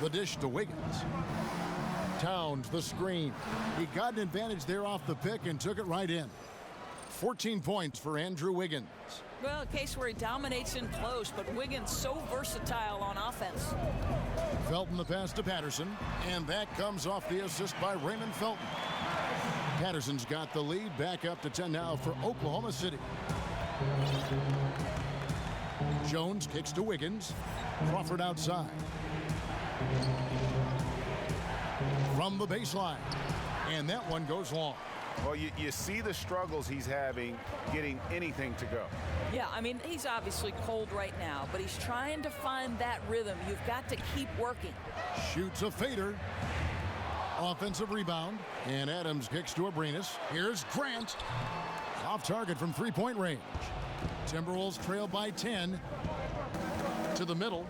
The dish to Wiggins. Towns, the screen. He got an advantage there off the pick and took it right in. 14 points for Andrew Wiggins. Well, a case where he dominates in close, but Wiggins so versatile on offense. Felton the pass to Patterson, and that comes off the assist by Raymond Felton. Patterson's got the lead, back up to 10 now for Oklahoma City. Jones kicks to Wiggins. Crawford outside. From the baseline, and that one goes long. Well, you see the struggles he's having getting anything to go. Yeah, I mean, he's obviously cold right now, but he's trying to find that rhythm. You've got to keep working. Shoots a fader. Offensive rebound, and Adams kicks to Abrinas. Here's Grant. Off target from three-point range. Timberwolves trail by 10. To the middle.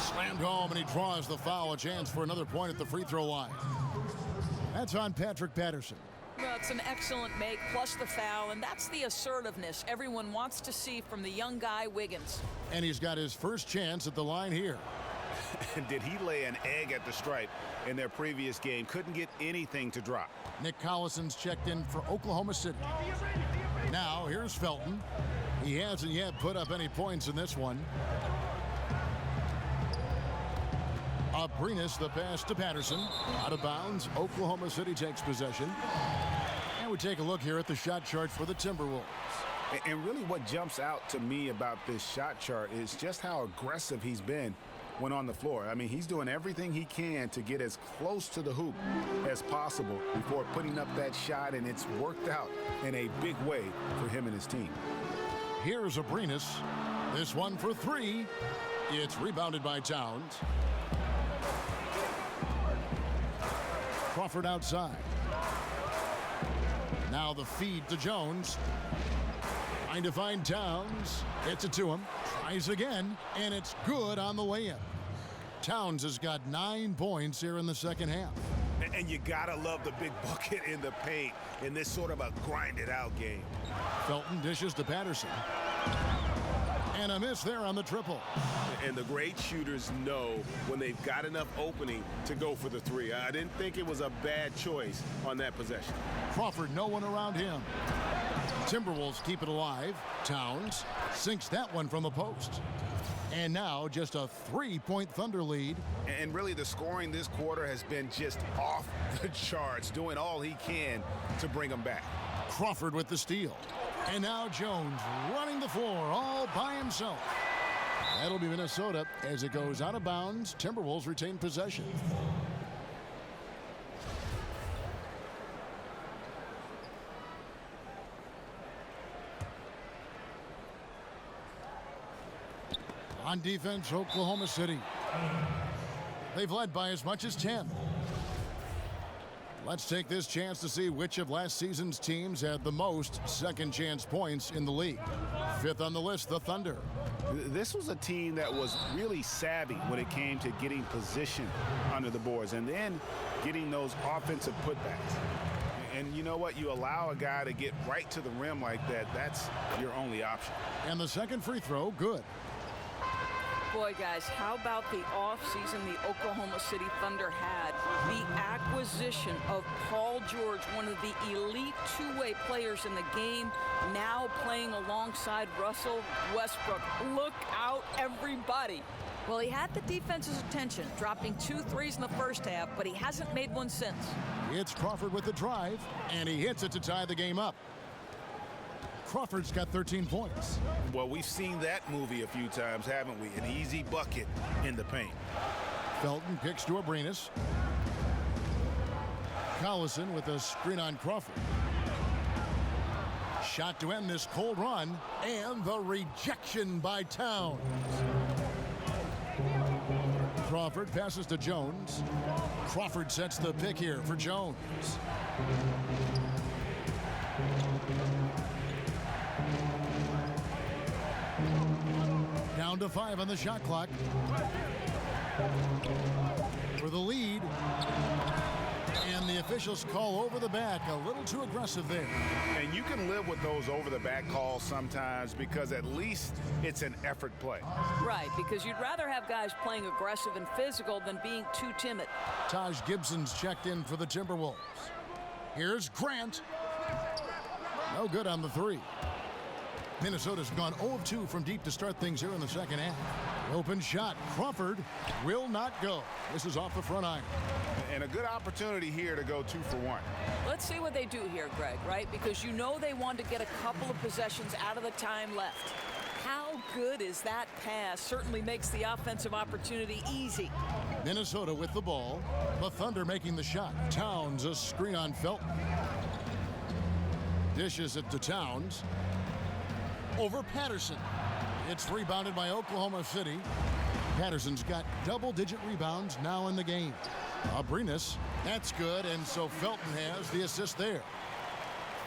Slammed home, and he draws the foul. A chance for another point at the free throw line. That's on Patrick Patterson. Well, it's an excellent make, plus the foul, and that's the assertiveness everyone wants to see from the young guy, Wiggins. And he's got his first chance at the line here. Did he lay an egg at the stripe in their previous game? Couldn't get anything to drop. Nick Collison's checked in for Oklahoma City. Now, here's Felton. He hasn't yet put up any points in this one. Abrinas, the pass to Patterson. Out of bounds. Oklahoma City takes possession. And we take a look here at the shot chart for the Timberwolves. And really what jumps out to me about this shot chart is just how aggressive he's been when on the floor. I mean, he's doing everything he can to get as close to the hoop as possible before putting up that shot, and it's worked out in a big way for him and his team. Here's Abrinas. This one for three. It's rebounded by Towns. Crawford outside. Now the feed to Jones. Trying to find Towns. Gets it to him. Tries again, and it's good on the way in. Towns has got 9 points here in the second half. And you gotta love the big bucket in the paint in this sort of a grinded-out game. Felton dishes to Patterson. And a miss there on the triple. And the great shooters know when they've got enough opening to go for the three. I didn't think it was a bad choice on that possession. Crawford, no one around him. Timberwolves keep it alive. Towns sinks that one from the post. And now just a 3-point Thunder lead. And really the scoring this quarter has been just off the charts, doing all he can to bring them back. Crawford with the steal. And now Jones running the floor all by himself. That'll be Minnesota as it goes out of bounds. Timberwolves retain possession. On defense, Oklahoma City. They've led by as much as 10. Let's take this chance to see which of last season's teams had the most second chance points in the league. 5th on the list, the Thunder. This was a team that was really savvy when it came to getting position under the boards and then getting those offensive putbacks. And you know what? You allow a guy to get right to the rim like that, that's your only option. And the second free throw, good. Boy, guys, how about the offseason the Oklahoma City Thunder had? The acquisition of Paul George, one of the elite two-way players in the game, now playing alongside Russell Westbrook. Look out, everybody. Well, he had the defense's attention, dropping 2 threes in the first half, but he hasn't made one since. It's Crawford with the drive, and he hits it to tie the game up. Crawford's got 13 points. Well, we've seen that movie a few times, haven't we? An easy bucket in the paint. Felton kicks to Abrinas. Collison with a screen on Crawford. Shot to end this cold run, and the rejection by Towns. Crawford passes to Jones. Crawford sets the pick here for Jones. Down to 5 on the shot clock. For the lead. And the officials call over the back. A little too aggressive there. And you can live with those over-the-back calls sometimes because at least it's an effort play. Right, because you'd rather have guys playing aggressive and physical than being too timid. Taj Gibson's checked in for the Timberwolves. Here's Grant. No good on the 3. Minnesota's gone 0 of 2 from deep to start things here in the second half. Open shot. Crawford will not go. This is off the front iron. And a good opportunity here to go 2 for 1. Let's see what they do here, Greg, right? Because you know they want to get a couple of possessions out of the time left. How good is that pass? Certainly makes the offensive opportunity easy. Minnesota with the ball. The Thunder making the shot. Towns a screen on Felton. Dishes it to Towns. Over Patterson. It's rebounded by Oklahoma City. Patterson's got double-digit rebounds now in the game. Abrinas, that's good, and so Felton has the assist there.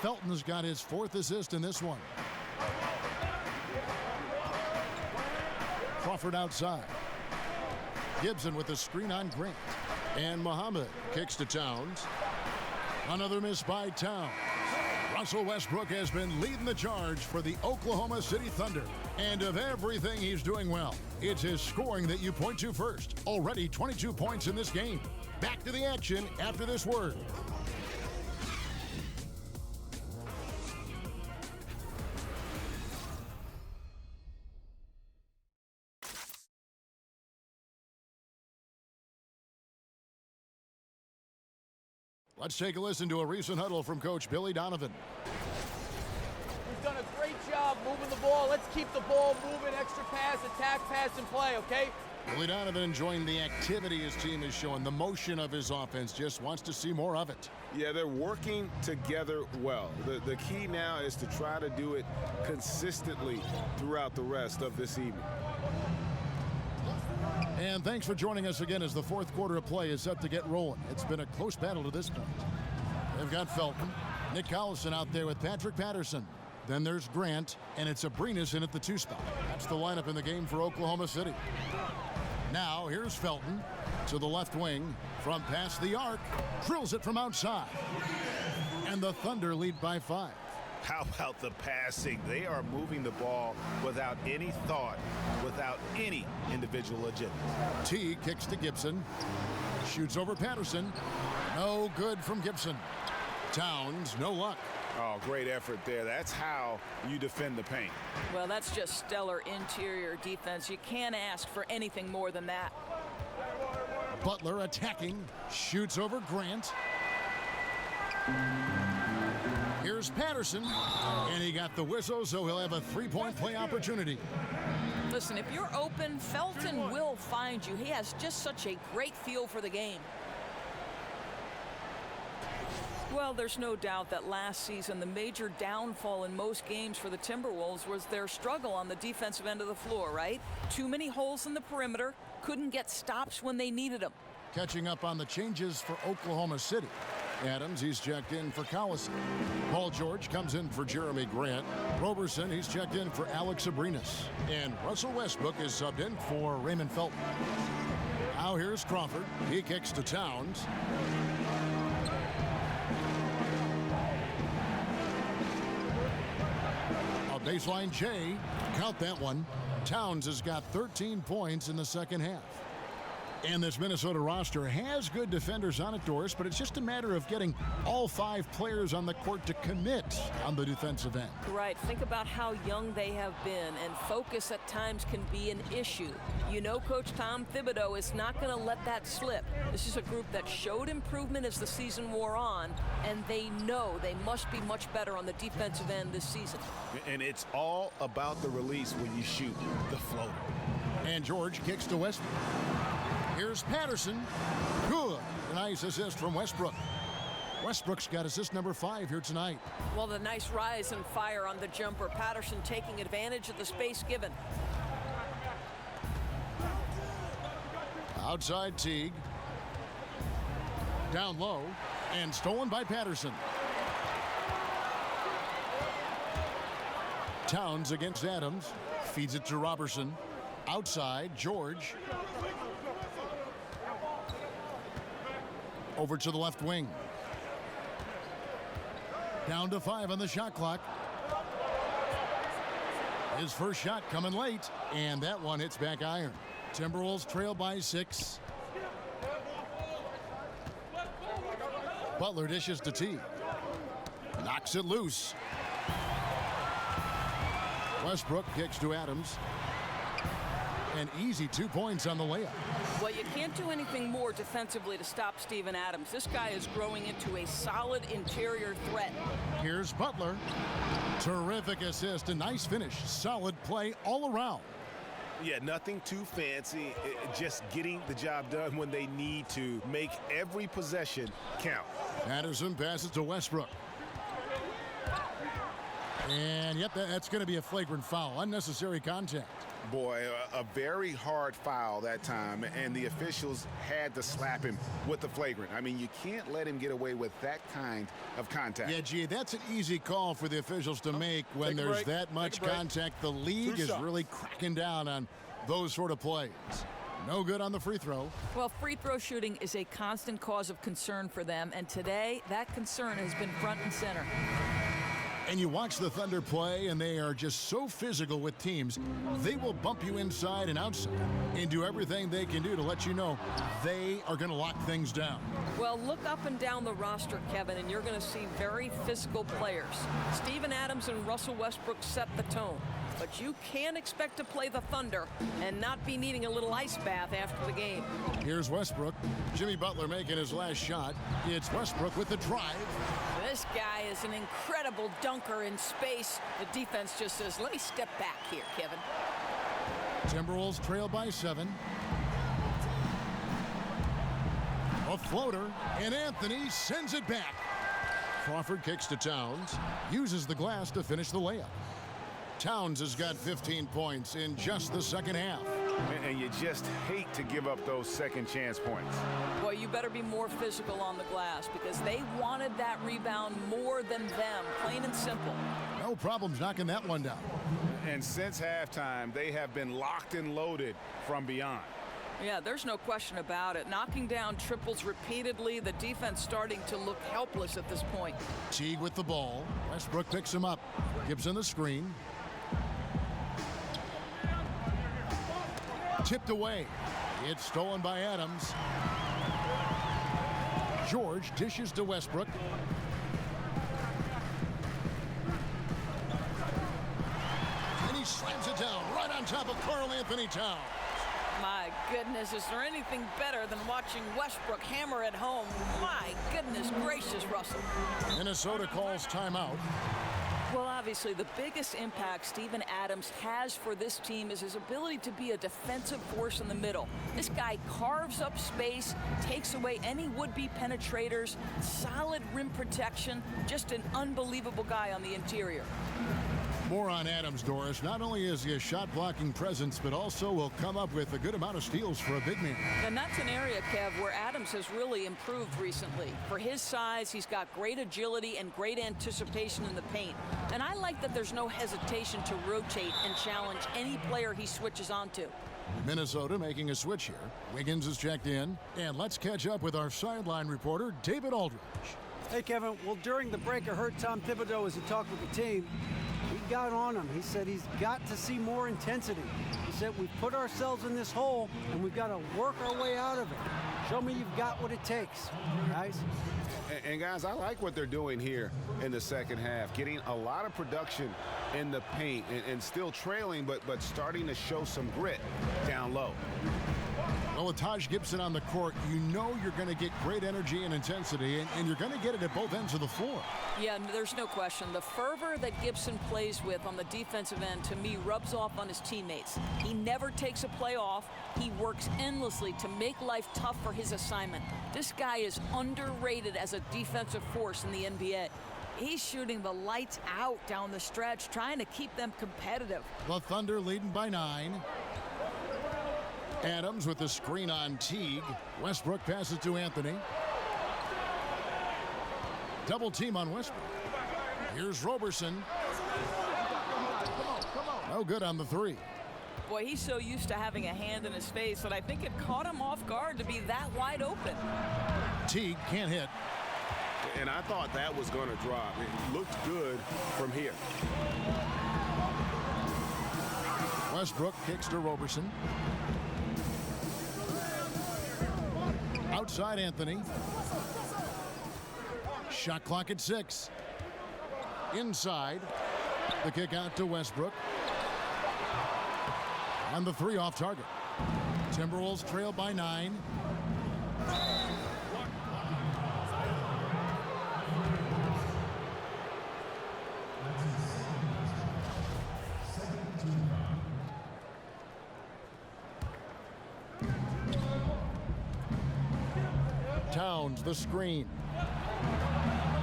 Felton has got his 4th assist in this one. Crawford outside. Gibson with the screen on Grant. And Muhammad kicks to Towns. Another miss by Towns. Russell Westbrook has been leading the charge for the Oklahoma City Thunder. And of everything he's doing well, it's his scoring that you point to first. Already 22 points in this game. Back to the action after this word. Let's take a listen to a recent huddle from Coach Billy Donovan. We've done a great job moving the ball. Let's keep the ball moving, extra pass, attack, pass, and play, okay? Billy Donovan enjoying the activity his team is showing, the motion of his offense, just wants to see more of it. Yeah, they're working together well. The key now is to try to do it consistently throughout the rest of this evening. And thanks for joining us again as the fourth quarter of play is set to get rolling. It's been a close battle to this point. They've got Felton, Nick Collison out there with Patrick Patterson. Then there's Grant, and it's Abrinas in at the 2 spot. That's the lineup in the game for Oklahoma City. Now here's Felton to the left wing from past the arc, drills it from outside. And the Thunder lead by 5. How about the passing? They are moving the ball without any thought, without any individual agenda. T kicks to Gibson, shoots over Patterson. No good from Gibson. Towns, no luck. Oh, great effort there. That's how you defend the paint. Well, that's just stellar interior defense. You can't ask for anything more than that. Butler attacking, shoots over Grant. Here's Patterson, and he got the whistle, so he'll have a 3-point play opportunity. Listen, if you're open, Felton will find you. He has just such a great feel for the game. Well, there's no doubt that last season the major downfall in most games for the Timberwolves was their struggle on the defensive end of the floor, right? Too many holes in the perimeter, couldn't get stops when they needed them. Catching up on the changes for Oklahoma City. Adams, he's checked in for Collison. Paul George comes in for Jeremy Grant. Roberson, he's checked in for Alex Abrinas. And Russell Westbrook is subbed in for Raymond Felton. Now here's Crawford. He kicks to Towns. A baseline J. Count that one. Towns has got 13 points in the second half. And this Minnesota roster has good defenders on it, Doris, but it's just a matter of getting all 5 players on the court to commit on the defensive end. Right. Think about how young they have been, and focus at times can be an issue. You know, Coach Tom Thibodeau is not going to let that slip. This is a group that showed improvement as the season wore on, and they know they must be much better on the defensive end this season. And it's all about the release when you shoot the floater. And George kicks to Westbrook. Here's Patterson. Good. Nice assist from Westbrook. Westbrook's got assist number 5 here tonight. Well, the nice rise and fire on the jumper. Patterson taking advantage of the space given. Outside Teague. Down low. And stolen by Patterson. Towns against Adams. Feeds it to Robertson. Outside, George. Over to the left wing. Down to 5 on the shot clock. His first shot coming late, and that one hits back iron. Timberwolves trail by 6. Butler dishes to T. Knocks it loose. Westbrook kicks to Adams. An easy 2 points on the layup. Well, you can't do anything more defensively to stop Steven Adams. This guy is growing into a solid interior threat. Here's Butler. Terrific assist, a nice finish. Solid play all around. Yeah, nothing too fancy. Just getting the job done when they need to. Make every possession count. Patterson passes to Westbrook. And yep, that's going to be a flagrant foul. Unnecessary contact. Boy, a very hard foul that time, and the officials had to slap him with the flagrant. I mean, you can't let him get away with that kind of contact. Yeah, gee, that's an easy call for the officials to make when there's that much contact. The league is really cracking down on those sort of plays. No good on the free throw. Well, free throw shooting is a constant cause of concern for them, and today that concern has been front and center. And you watch the Thunder play, and they are just so physical with teams. They will bump you inside and outside and do everything they can do to let you know they are going to lock things down. Well, look up and down the roster, Kevin, and you're going to see very physical players. Steven Adams and Russell Westbrook set the tone. But you can't expect to play the Thunder and not be needing a little ice bath after the game. Here's Westbrook. Jimmy Butler making his last shot. It's Westbrook with the drive. This guy is an incredible dunker in space. The defense just says, let me step back here, Kevin. Timberwolves trail by 7. A floater, and Anthony sends it back. Crawford kicks to Towns, uses the glass to finish the layup. Towns has got 15 points in just the second half. And you just hate to give up those second chance points. Boy, you better be more physical on the glass because they wanted that rebound more than them, plain and simple. No problems knocking that one down. And since halftime, they have been locked and loaded from beyond. Yeah, there's no question about it. Knocking down triples repeatedly, the defense starting to look helpless at this point. Teague with the ball. Westbrook picks him up. Gibson the screen. Tipped away. It's stolen by Adams. George dishes to Westbrook. And he slams it down right on top of Karl Anthony Towns. My goodness, is there anything better than watching Westbrook hammer at home? My goodness gracious, Russell. Minnesota calls timeout. Well, obviously, the biggest impact Steven Adams has for this team is his ability to be a defensive force in the middle. This guy carves up space, takes away any would-be penetrators, solid rim protection, just an unbelievable guy on the interior. More on Adams, Doris. Not only is he a shot-blocking presence, but also will come up with a good amount of steals for a big man. And that's an area, Kev, where Adams has really improved recently. For his size, he's got great agility and great anticipation in the paint. And I like that there's no hesitation to rotate and challenge any player he switches onto. Minnesota making a switch here. Wiggins is checked in. And let's catch up with our sideline reporter, David Aldridge. Hey, Kevin. Well, during the break, I heard Tom Thibodeau as he talked with the team. He got on him. He said he's got to see more intensity. He said we've put ourselves in this hole, and we've got to work our way out of it. Show me you've got what it takes, guys. And guys, I like what they're doing here in the second half. Getting a lot of production in the paint and still trailing, but starting to show some grit down low. Well, with Taj Gibson on the court, you know you're going to get great energy and intensity, and you're going to get it at both ends of the floor. Yeah, there's no question. The fervor that Gibson plays with on the defensive end, to me, rubs off on his teammates. He never takes a play off. He works endlessly to make life tough for his assignment. This guy is underrated as a defensive force in the NBA. He's shooting the lights out down the stretch, trying to keep them competitive. The Thunder leading by 9. Adams with the screen on Teague. Westbrook passes to Anthony. Double team on Westbrook. Here's Roberson. No good on the three. Boy, he's so used to having a hand in his face that I think it caught him off guard to be that wide open. Teague can't hit. And I thought that was going to drop. It looked good from here. Westbrook kicks to Roberson. Outside Anthony. Shot clock at 6. Inside. The kick out to Westbrook. And the three off target. Timberwolves trail by 9. Towns the screen.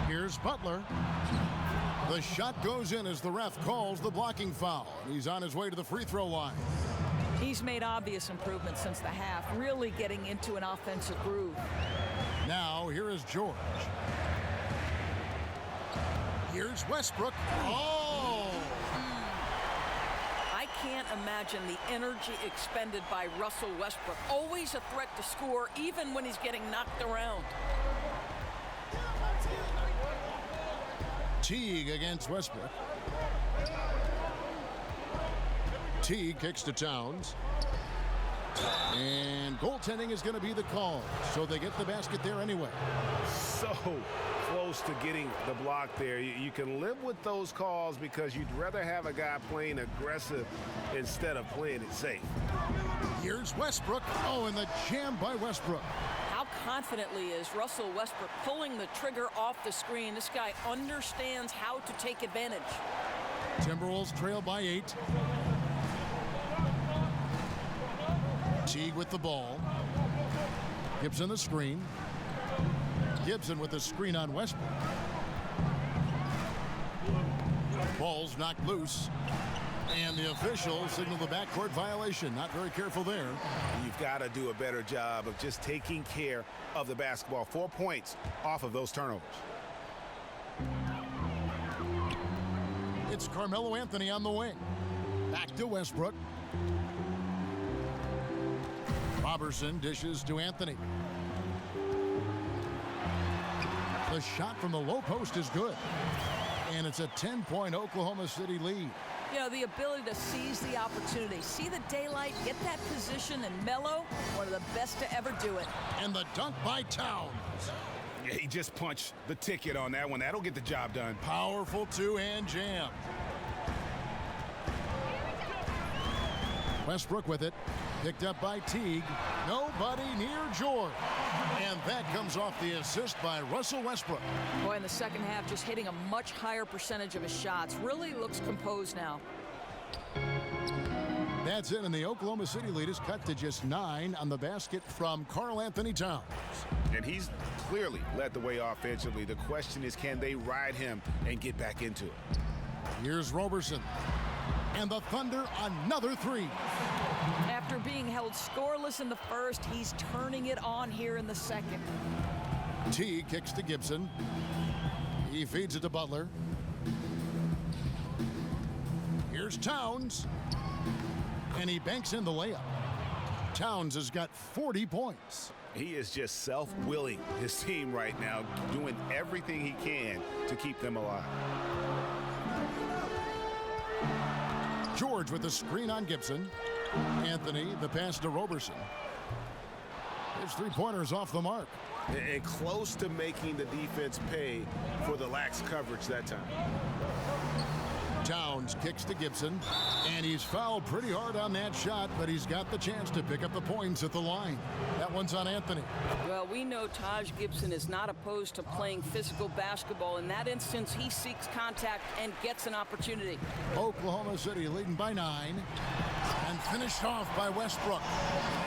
Here's Butler. The shot goes in as the ref calls the blocking foul. He's on his way to the free throw line. He's made obvious improvements since the half, really getting into an offensive groove. Now here is George. Here's Westbrook. Oh! I can't imagine the energy expended by Russell Westbrook. Always a threat to score, even when he's getting knocked around. Teague against Westbrook. Teague kicks to Towns. And goaltending is going to be the call. So they get the basket there anyway. So close to getting the block there. You can live with those calls because you'd rather have a guy playing aggressive instead of playing it safe. Here's Westbrook. Oh, and the jam by Westbrook. How confidently is Russell Westbrook pulling the trigger off the screen? This guy understands how to take advantage. Timberwolves trail by 8. Teague with the ball. Gibson the screen. Gibson with the screen on Westbrook. Ball's knocked loose. And the official signaled the backcourt violation. Not very careful there. You've got to do a better job of just taking care of the basketball. 4 points off of those turnovers. It's Carmelo Anthony on the wing. Back to Westbrook. Robertson dishes to Anthony. The shot from the low post is good. And it's a 10-point Oklahoma City lead. You know, the ability to seize the opportunity, see the daylight, get that position, and Melo, one of the best to ever do it. And the dunk by Towns. Yeah, he just punched the ticket on that one. That'll get the job done. Powerful two-hand jam. Westbrook with it. Picked up by Teague. Nobody near George. And that comes off the assist by Russell Westbrook. Boy, in the second half, just hitting a much higher percentage of his shots. Really looks composed now. That's it, and the Oklahoma City lead is cut to just 9 on the basket from Karl Anthony Towns. And he's clearly led the way offensively. The question is, can they ride him and get back into it? Here's Robertson. And the Thunder, another three. After being held scoreless in the first, he's turning it on here in the second. T kicks to Gibson. He feeds it to Butler. Here's Towns. And he banks in the layup. Towns has got 40 points. He is just self-willing his team right now, doing everything he can to keep them alive. George with the screen on Gibson. Anthony, the pass to Robertson. His three-pointers off the mark. And close to making the defense pay for the lax coverage that time. Towns kicks to Gibson, and he's fouled pretty hard on that shot, but he's got the chance to pick up the points at the line. That one's on Anthony. Well, we know Taj Gibson is not opposed to playing physical basketball. In that instance, he seeks contact and gets an opportunity. Oklahoma City leading by 9 and finished off by Westbrook.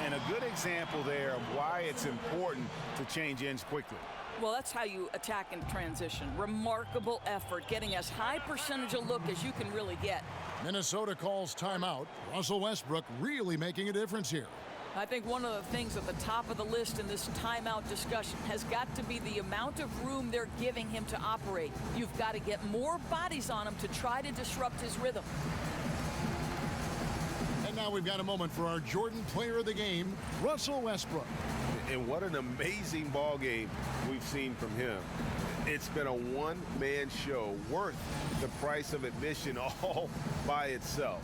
And a good example there of why it's important to change ends quickly. Well, that's how you attack in transition. Remarkable effort, getting as high percentage a look as you can really get. Minnesota calls timeout. Russell Westbrook really making a difference here. I think one of the things at the top of the list in this timeout discussion has got to be the amount of room they're giving him to operate. You've got to get more bodies on him to try to disrupt his rhythm. And now we've got a moment for our Jordan Player of the Game, Russell Westbrook. And what an amazing ball game we've seen from him. It's been a one-man show worth the price of admission all by itself.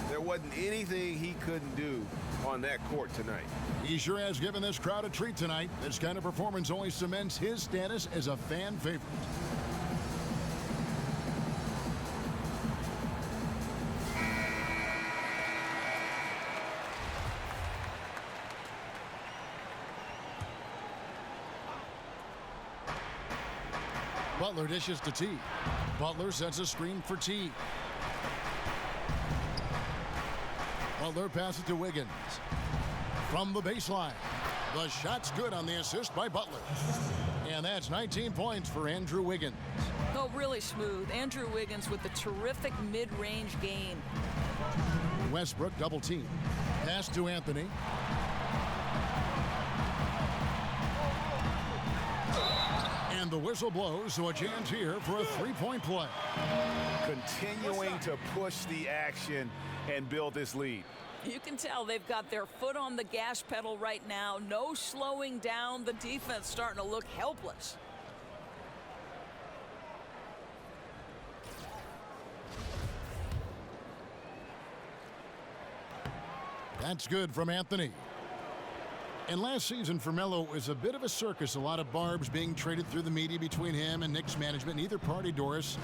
There wasn't anything he couldn't do on that court tonight. He sure has given this crowd a treat tonight. This kind of performance only cements his status as a fan favorite. Butler dishes to T. Butler sets a screen for T. Butler passes to Wiggins. From the baseline. The shot's good on the assist by Butler. And that's 19 points for Andrew Wiggins. Oh, really smooth. Andrew Wiggins with the terrific mid-range game. Westbrook double team. Pass to Anthony. And the whistle blows, so a chance here for a three-point play. Continuing to push the action and build this lead. You can tell they've got their foot on the gas pedal right now. No slowing down. The defense starting to look helpless. That's good from Anthony. And last season for Melo was a bit of a circus. A lot of barbs being traded through the media between him and Knicks management. Neither party, Doris,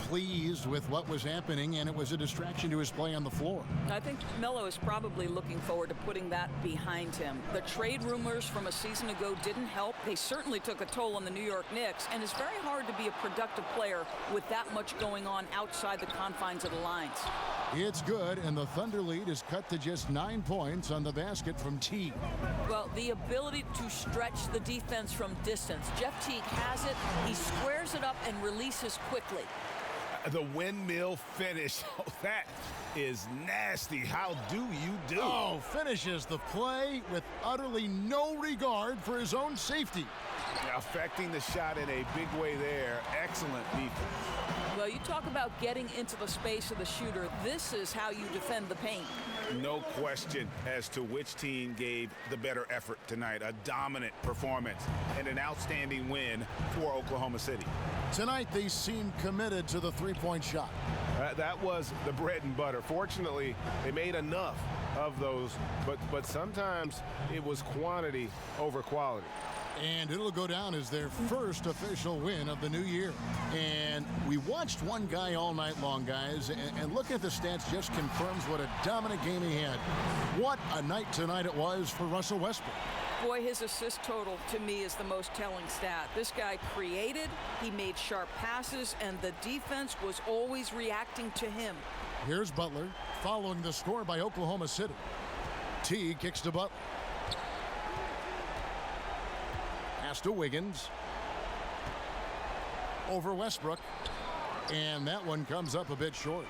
pleased with what was happening, and it was a distraction to his play on the floor. I think Melo is probably looking forward to putting that behind him. The trade rumors from a season ago didn't help. They certainly took a toll on the New York Knicks, and it's very hard to be a productive player with that much going on outside the confines of the lines. It's good, and the Thunder lead is cut to just 9 points on the basket from Teague. Well, the ability to stretch the defense from distance. Jeff Teague has it. He squares it up and releases quickly. The windmill finish. Oh, that is nasty. How do you do? Oh, finishes the play with utterly no regard for his own safety. Affecting the shot in a big way there. Excellent defense. Well, you talk about getting into the space of the shooter. This is how you defend the paint. No question as to which team gave the better effort tonight. A dominant performance and an outstanding win for Oklahoma City. Tonight, they seem committed to the three-point shot. That was the bread and butter. Fortunately, they made enough of those, but sometimes it was quantity over quality. And it'll go down as their first official win of the new year. And we watched one guy all night long, guys, and looking at the stats just confirms what a dominant game he had. What a night tonight it was for Russell Westbrook. Boy, his assist total to me is the most telling stat. This guy created, he made sharp passes, and the defense was always reacting to him. Here's Butler following the score by Oklahoma City. T kicks to Butler. Pass to Wiggins. Over Westbrook. And that one comes up a bit short.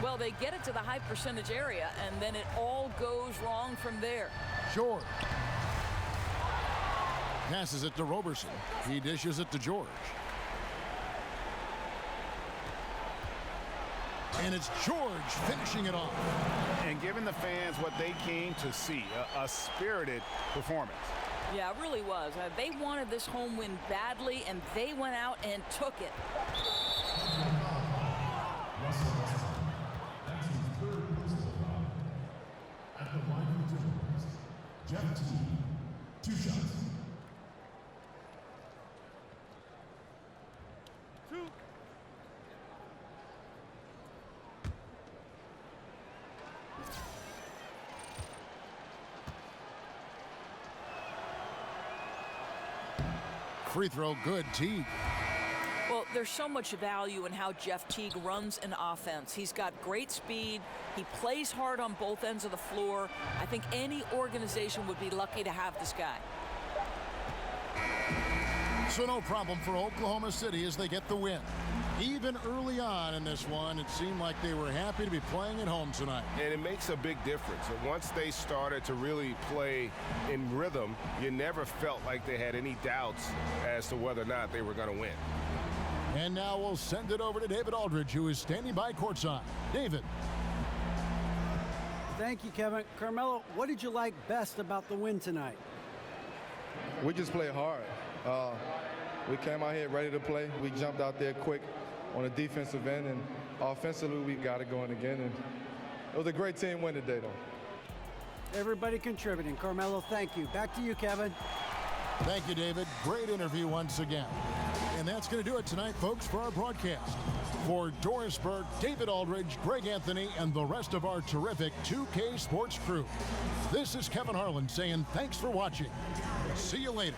Well, they get it to the high percentage area, and then it all goes wrong from there. Short. Passes it to Roberson. He dishes it to George. And it's George finishing it off. And giving the fans what they came to see, a spirited performance. Yeah, it really was. They wanted this home win badly, and they went out and took it. Jeff T, 2 shots. Free throw good, Teague. Well, there's so much value in how Jeff Teague runs an offense. He's got great speed. He plays hard on both ends of the floor. I think any organization would be lucky to have this guy. So no problem for Oklahoma City as they get the win. Even early on in this one, it seemed like they were happy to be playing at home tonight. And it makes a big difference. And once they started to really play in rhythm, you never felt like they had any doubts as to whether or not they were going to win. And now we'll send it over to David Aldridge, who is standing by courtside. David. Thank you, Kevin. Carmelo, what did you like best about the win tonight? We just played hard. We came out here ready to play. We jumped out there quick on the defensive end, and offensively we got it going again. And it was a great team win today, though. Everybody contributing. Carmelo, thank you. Back to you, Kevin. Thank you, David. Great interview once again. And that's going to do it tonight, folks, for our broadcast. For Doris Burke, David Aldridge, Greg Anthony, and the rest of our terrific 2K Sports crew, this is Kevin Harlan saying thanks for watching. See you later.